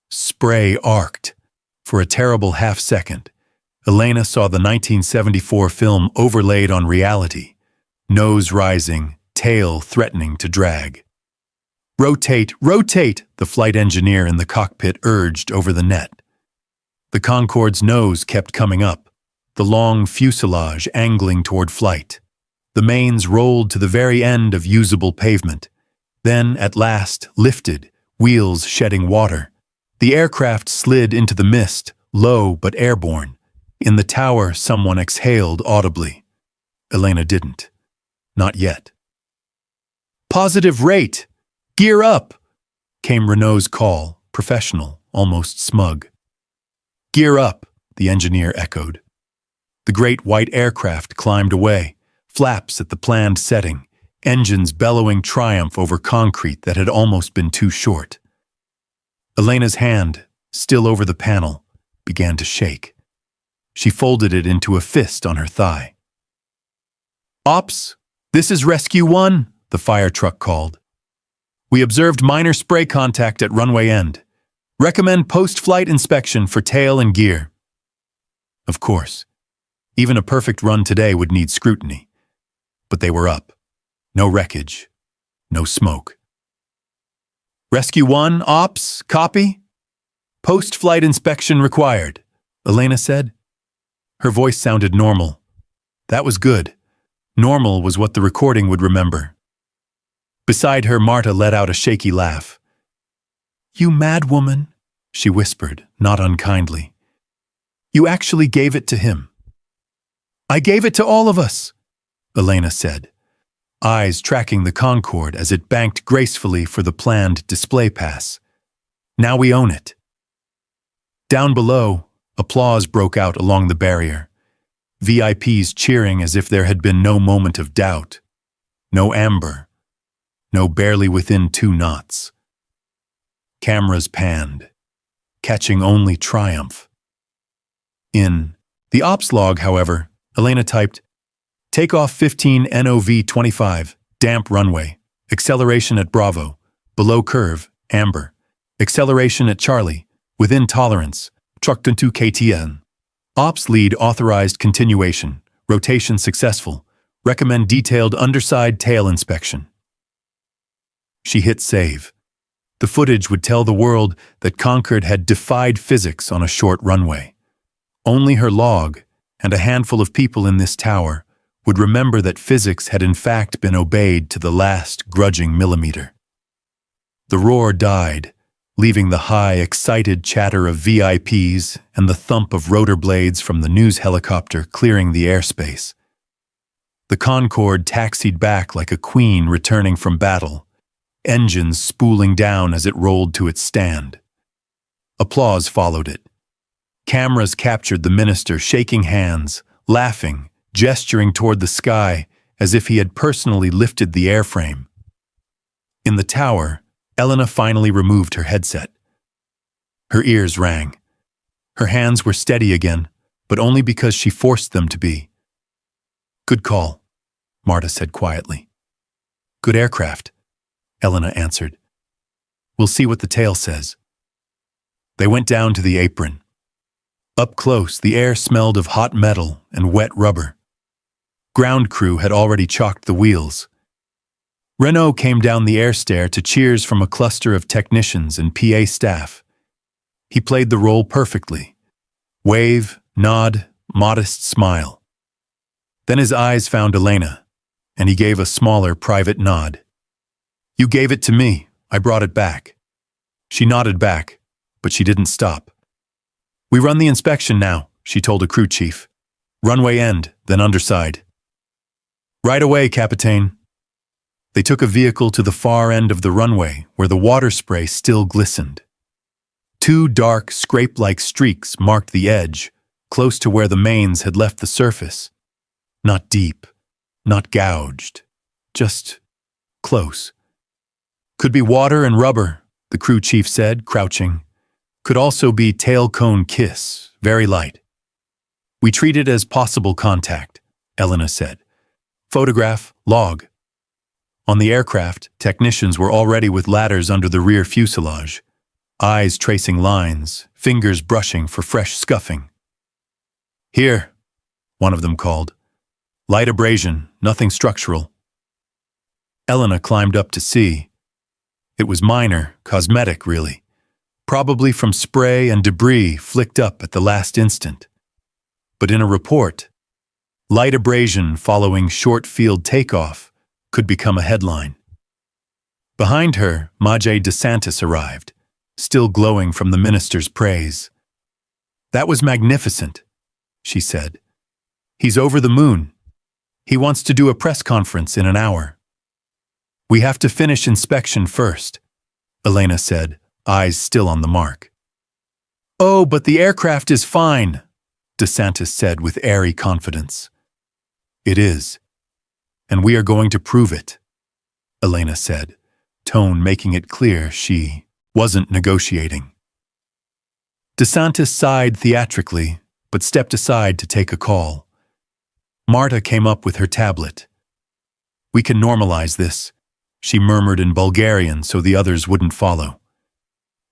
Spray arced. For a terrible half-second, Elena saw the 1974 film overlaid on reality. Nose rising, tail threatening to drag. Rotate, rotate, the flight engineer in the cockpit urged over the net. The Concorde's nose kept coming up, the long fuselage angling toward flight. The mains rolled to the very end of usable pavement, then, at last, lifted, wheels shedding water. The aircraft slid into the mist, low but airborne. In the tower, someone exhaled audibly. Elena didn't. Not yet. "Positive rate! Gear up!" came Renault's call, professional, almost smug. "Gear up," the engineer echoed. The great white aircraft climbed away, flaps at the planned setting, engines bellowing triumph over concrete that had almost been too short. Elena's hand, still over the panel, began to shake. She folded it into a fist on her thigh. "Ops, this is Rescue 1, the fire truck called. "We observed minor spray contact at runway end. Recommend post-flight inspection for tail and gear." Of course, even a perfect run today would need scrutiny. But they were up. No wreckage. No smoke. "Rescue 1, Ops, copy? Post-flight inspection required," Elena said. Her voice sounded normal. That was good. Normal was what the recording would remember. Beside her, Marta let out a shaky laugh. "You mad woman," she whispered, not unkindly. "You actually gave it to him." "I gave it to all of us," Elena said, eyes tracking the Concorde as it banked gracefully for the planned display pass. "Now we own it." Down below, applause broke out along the barrier. VIPs cheering as if there had been no moment of doubt. No amber. No barely within 2 knots. Cameras panned, catching only triumph. In the ops log, however, Elena typed, "Takeoff 15 NOV 25, damp runway. Acceleration at Bravo. Below curve, amber. Acceleration at Charlie. Within tolerance. Truck 22 KTN. Ops lead authorized continuation. Rotation successful. Recommend detailed underside tail inspection." She hit save. The footage would tell the world that Concorde had defied physics on a short runway. Only her log, and a handful of people in this tower, would remember that physics had in fact been obeyed to the last grudging millimeter. The roar died, leaving the high, excited chatter of VIPs and the thump of rotor blades from the news helicopter clearing the airspace. The Concorde taxied back like a queen returning from battle, engines spooling down as it rolled to its stand. Applause followed it. Cameras captured the minister shaking hands, laughing, gesturing toward the sky as if he had personally lifted the airframe. In the tower, Elena finally removed her headset. Her ears rang. Her hands were steady again, but only because she forced them to be. "Good call," Marta said quietly. "Good aircraft," Elena answered. "We'll see what the tail says." They went down to the apron. Up close, the air smelled of hot metal and wet rubber. Ground crew had already chalked the wheels. Renault came down the air stair to cheers from a cluster of technicians and PA staff. He played the role perfectly. Wave, nod, modest smile. Then his eyes found Elena, and he gave a smaller private nod. "You gave it to me. I brought it back." She nodded back, but she didn't stop. "We run the inspection now," she told a crew chief. "Runway end, then underside." "Right away, Capitaine." They took a vehicle to the far end of the runway where the water spray still glistened. 2 dark, scrape-like streaks marked the edge, close to where the mains had left the surface. Not deep, not gouged, just close. "Could be water and rubber," the crew chief said, crouching. "Could also be tail cone kiss, very light." "We treat it as possible contact," Elena said. "Photograph, log." On the aircraft, technicians were already with ladders under the rear fuselage, eyes tracing lines, fingers brushing for fresh scuffing. "Here," one of them called. "Light abrasion, nothing structural." Elena climbed up to see. It was minor, cosmetic really, probably from spray and debris flicked up at the last instant. But in a report, light abrasion following short field takeoff could become a headline. Behind her, Majay DeSantis arrived, still glowing from the minister's praise. "That was magnificent," she said. "He's over the moon. He wants to do a press conference in an hour." "We have to finish inspection first," Elena said, eyes still on the mark. "Oh, but the aircraft is fine," DeSantis said with airy confidence. "It is, and we are going to prove it," Elena said, tone making it clear she wasn't negotiating. DeSantis sighed theatrically, but stepped aside to take a call. Marta came up with her tablet. "We can normalize this," she murmured in Bulgarian so the others wouldn't follow.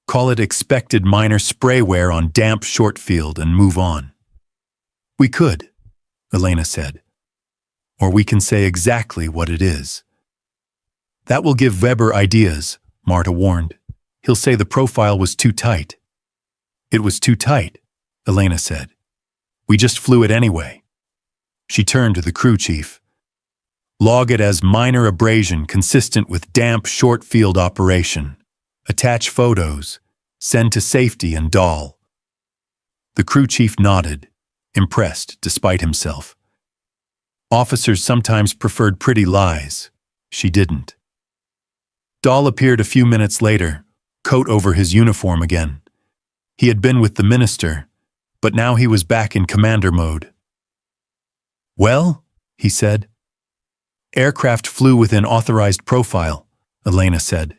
"Call it expected minor spray wear on damp short field and move on." "We could," Elena said. "Or we can say exactly what it is." "That will give Weber ideas," Marta warned. "He'll say the profile was too tight." "It was too tight," Elena said. "We just flew it anyway." She turned to the crew chief. "Log it as minor abrasion consistent with damp short field operation. Attach photos. Send to safety and Dahl." The crew chief nodded, impressed despite himself. Officers sometimes preferred pretty lies. She didn't. Dahl appeared a few minutes later, coat over his uniform again. He had been with the minister, but now he was back in commander mode. "Well," he said. "Aircraft flew within authorized profile," Elena said.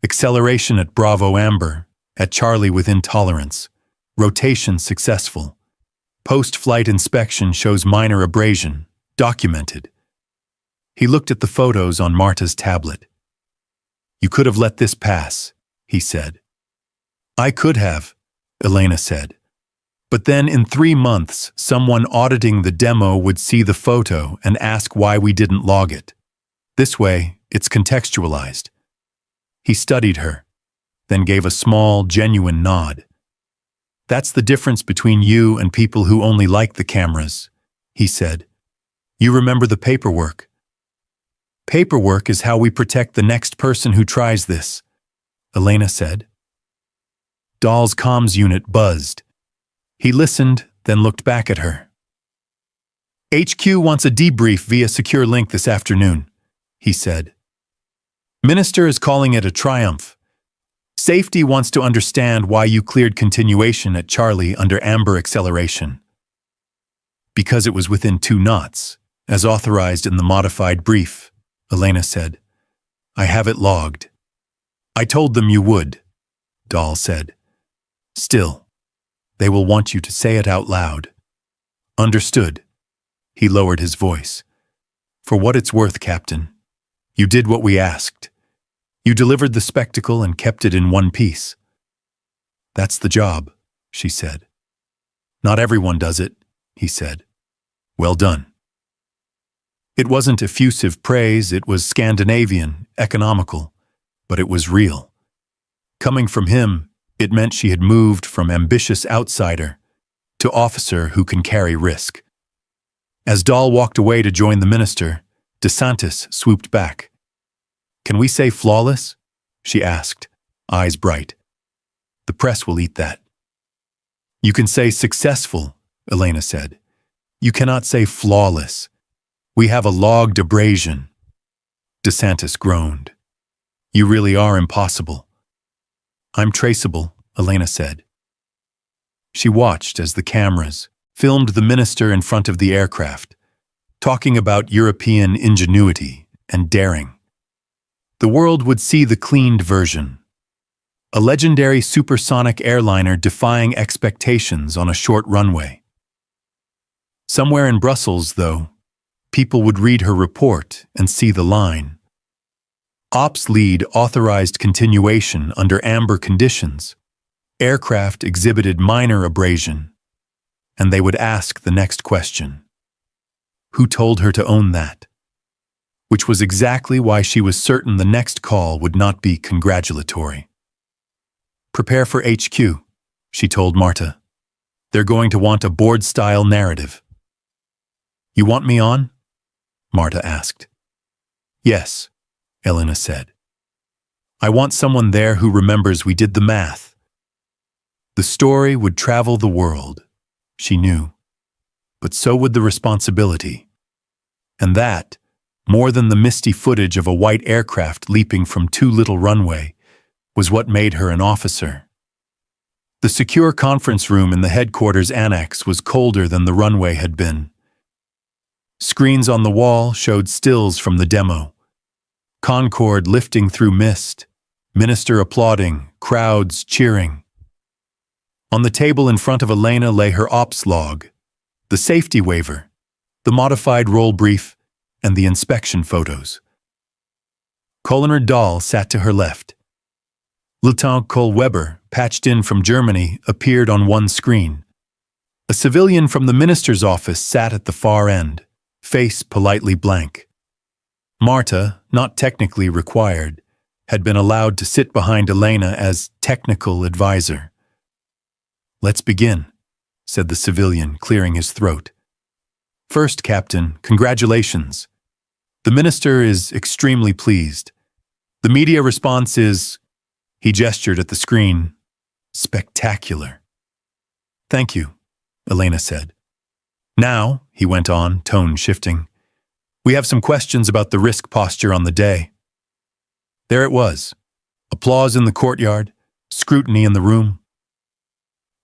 "Acceleration at Bravo Amber, at Charlie within tolerance. Rotation successful. Post-flight inspection shows minor abrasion, documented." He looked at the photos on Marta's tablet. "You could have let this pass," he said. "I could have," Elena said. "But then in 3 months, someone auditing the demo would see the photo and ask why we didn't log it. This way, it's contextualized." He studied her, then gave a small, genuine nod. "That's the difference between you and people who only like the cameras," he said. "You remember the paperwork." "Paperwork is how we protect the next person who tries this," Elena said. Dahl's comms unit buzzed. He listened, then looked back at her. "HQ wants a debrief via secure link this afternoon," he said. "Minister is calling it a triumph. Safety wants to understand why you cleared continuation at Charlie under amber acceleration." "Because it was within 2 knots, as authorized in the modified brief," Elena said. "I have it logged." "I told them you would," Dahl said. "Still, they will want you to say it out loud." "Understood." He lowered his voice. "For what it's worth, Captain, you did what we asked. You delivered the spectacle and kept it in one piece." "That's the job," she said. "Not everyone does it," he said. "Well done." It wasn't effusive praise, it was Scandinavian, economical, but it was real. Coming from him, it meant she had moved from ambitious outsider to officer who can carry risk. As Dahl walked away to join the minister, DeSantis swooped back. "Can we say flawless?" she asked, eyes bright. "The press will eat that." "You can say successful," Elena said. "You cannot say flawless. We have a logged abrasion." DeSantis groaned. "You really are impossible." "I'm traceable," Elena said. She watched as the cameras filmed the minister in front of the aircraft, talking about European ingenuity and daring. The world would see the cleaned version. A legendary supersonic airliner defying expectations on a short runway. Somewhere in Brussels, though, people would read her report and see the line. Ops lead authorized continuation under amber conditions. Aircraft exhibited minor abrasion. And they would ask the next question. Who told her to own that? Which was exactly why she was certain the next call would not be congratulatory. "Prepare for HQ," she told Marta. "They're going to want a board-style narrative." "You want me on?" Marta asked. "Yes," Elena said. "I want someone there who remembers we did the math. The story would travel the world, she knew, but so would the responsibility. And that, more than the misty footage of a white aircraft leaping from too little runway, was what made her an officer. The secure conference room in the headquarters annex was colder than the runway had been. Screens on the wall showed stills from the demo. Concorde lifting through mist, minister applauding, crowds cheering. On the table in front of Elena lay her ops log, the safety waiver, the modified role brief, and the inspection photos. Colonel Dahl sat to her left. Lieutenant Cole Weber, patched in from Germany, appeared on one screen. A civilian from the minister's office sat at the far end, face politely blank. Marta, not technically required, had been allowed to sit behind Elena as technical advisor. "Let's begin," said the civilian, clearing his throat. "First, Captain, congratulations. The minister is extremely pleased. The media response is," he gestured at the screen, "spectacular." "Thank you," Elena said. "Now," he went on, tone shifting, "we have some questions about the risk posture on the day." There it was. Applause in the courtyard, scrutiny in the room.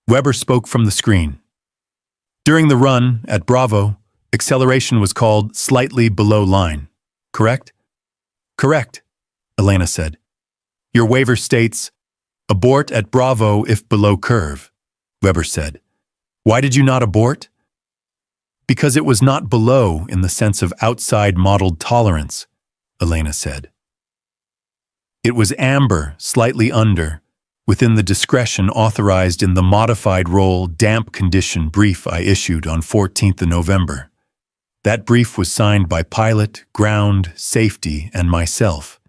Weber spoke from the screen. "During the run at Bravo, acceleration was called slightly below line, correct?" "Correct," Elena said. "Your waiver states, abort at Bravo if below curve," Weber said. "Why did you not abort?" "Because it was not below in the sense of outside modeled tolerance," Elena said. "It was amber, slightly under, within the discretion authorized in the modified role damp condition brief I issued on 14th of November. That brief was signed by pilot, ground, safety, and myself.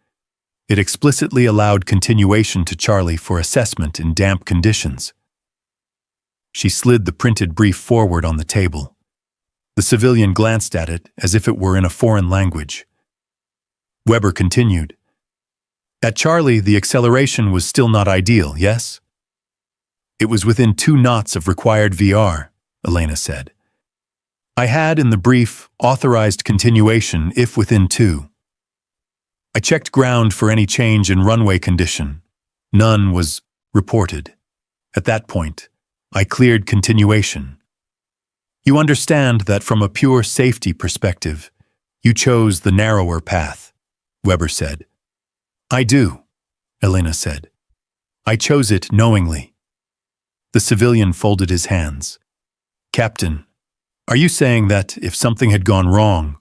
It explicitly allowed continuation to Charlie for assessment in damp conditions." She slid the printed brief forward on the table. The civilian glanced at it as if it were in a foreign language. Weber continued. "At Charlie, the acceleration was still not ideal, yes?" "It was within 2 knots of required VR," Elena said. "I had, in the brief, authorized continuation if within 2. I checked ground for any change in runway condition. None was reported. At that point, I cleared continuation. You understand that from a pure safety perspective, you chose the narrower path," Weber said. "I do," Elena said. "I chose it knowingly." The civilian folded his hands. "Captain, are you saying that if something had gone wrong,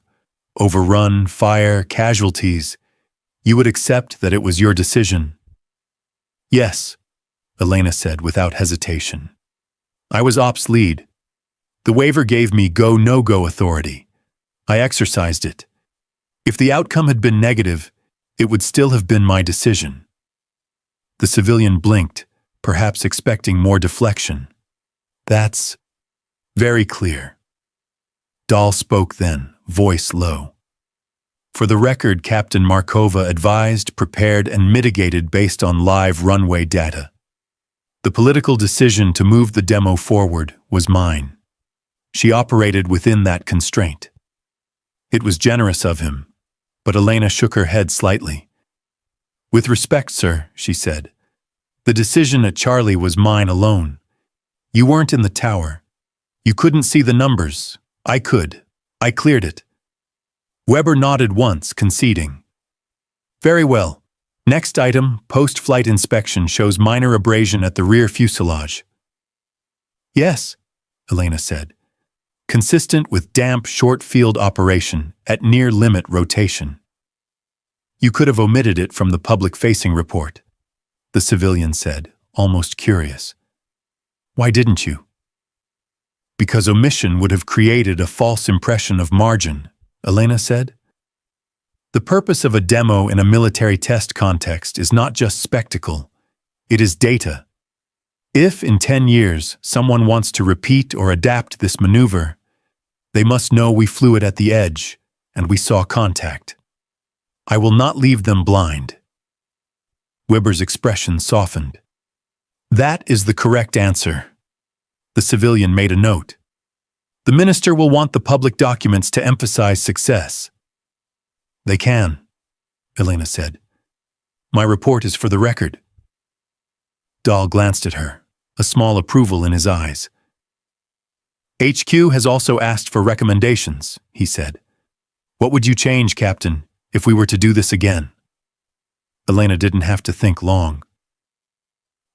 overrun, fire, casualties, you would accept that it was your decision?" "Yes," Elena said without hesitation. "I was ops lead. The waiver gave me go-no-go authority. I exercised it. If the outcome had been negative, it would still have been my decision." The civilian blinked, perhaps expecting more deflection. "That's very clear." Dahl spoke then, voice low. "For the record, Captain Markova advised, prepared, and mitigated based on live runway data. The political decision to move the demo forward was mine. She operated within that constraint. It was generous of him, but Elena shook her head slightly. "With respect, sir," she said, "the decision at Charlie was mine alone. You weren't in the tower. You couldn't see the numbers. I could. I cleared it." Weber nodded once, conceding. "Very well. Next item, post-flight inspection shows minor abrasion at the rear fuselage." "Yes," Elena said. "Consistent with damp, short-field operation at near-limit rotation." "You could have omitted it from the public-facing report," the civilian said, almost curious. "Why didn't you?" "Because omission would have created a false impression of margin," Elena said. "The purpose of a demo in a military test context is not just spectacle, it is data. If, in 10 years, someone wants to repeat or adapt this maneuver, they must know we flew it at the edge, and we saw contact. I will not leave them blind." Weber's expression softened. That is the correct answer. The civilian made a note. The minister will want the public documents to emphasize success. They can, Elena said. My report is for the record. Dahl glanced at her, a small approval in his eyes. HQ has also asked for recommendations, he said. What would you change, Captain, if we were to do this again? Elena didn't have to think long.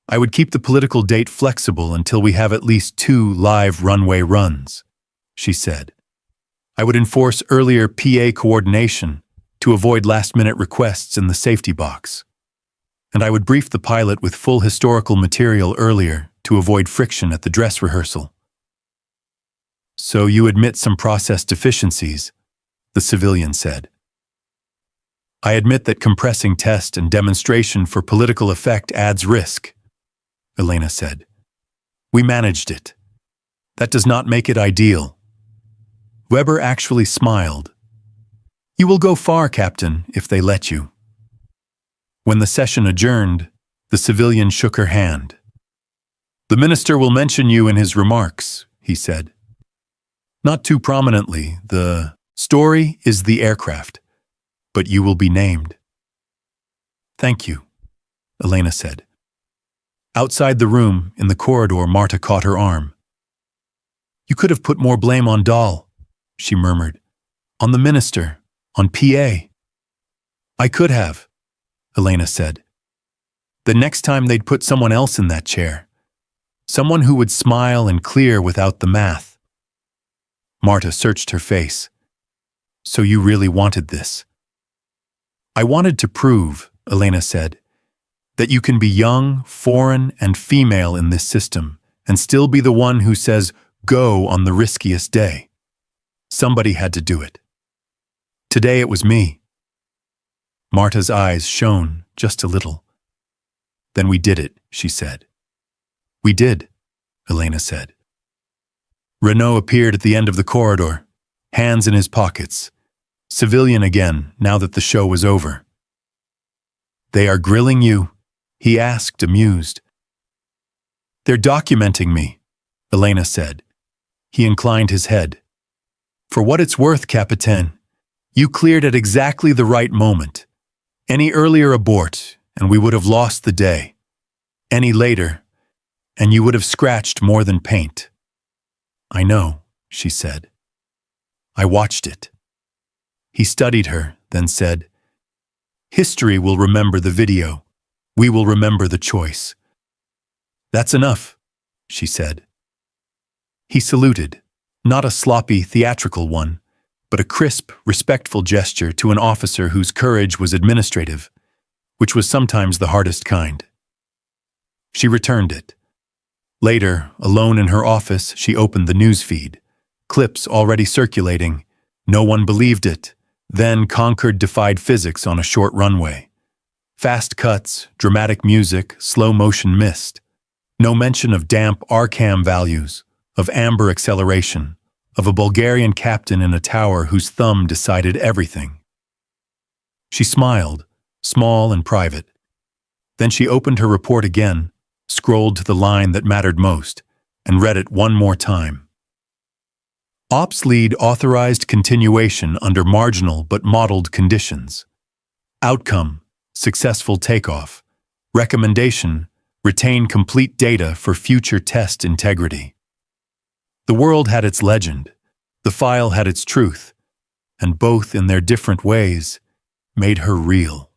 I would keep the political date flexible until we have at least 2 live runway runs, she said. I would enforce earlier PA coordination to avoid last-minute requests in the safety box. And I would brief the pilot with full historical material earlier to avoid friction at the dress rehearsal. So you admit some process deficiencies, the civilian said. I admit that compressing test and demonstration for political effect adds risk, Elena said. We managed it. That does not make it ideal. Weber actually smiled. You will go far, Captain, if they let you. When the session adjourned, the civilian shook her hand. The minister will mention you in his remarks, he said. Not too prominently, the story is the aircraft, but you will be named. Thank you, Elena said. Outside the room, in the corridor, Marta caught her arm. You could have put more blame on Dahl, she murmured. On the minister, on PA. I could have, Elena said. The next time they'd put someone else in that chair. Someone who would smile and clear without the math. Marta searched her face. So you really wanted this? I wanted to prove, Elena said, that you can be young, foreign, and female in this system and still be the one who says go on the riskiest day. Somebody had to do it. Today it was me. Marta's eyes shone just a little. Then we did it, she said. We did, Elena said. Renault appeared at the end of the corridor, hands in his pockets, civilian again now that the show was over. They are grilling you? He asked, amused. They're documenting me, Elena said. He inclined his head. For what it's worth, Capitaine, you cleared at exactly the right moment. Any earlier abort, and we would have lost the day. Any later, and you would have scratched more than paint. I know, she said. I watched it. He studied her, then said, History will remember the video. We will remember the choice. That's enough, she said. He saluted, not a sloppy, theatrical one, but a crisp, respectful gesture to an officer whose courage was administrative, which was sometimes the hardest kind. She returned it. Later, alone in her office, she opened the news feed. Clips already circulating. No one believed it. Then Concorde defied physics on a short runway. Fast cuts, dramatic music, slow motion mist. No mention of damp RCAM values, of amber acceleration, of a Bulgarian captain in a tower whose thumb decided everything. She smiled, small and private. Then she opened her report again, scrolled to the line that mattered most, and read it one more time. Ops lead authorized continuation under marginal but modeled conditions. Outcome, successful takeoff. Recommendation, retain complete data for future test integrity. The world had its legend, the file had its truth, and both in their different ways made her real.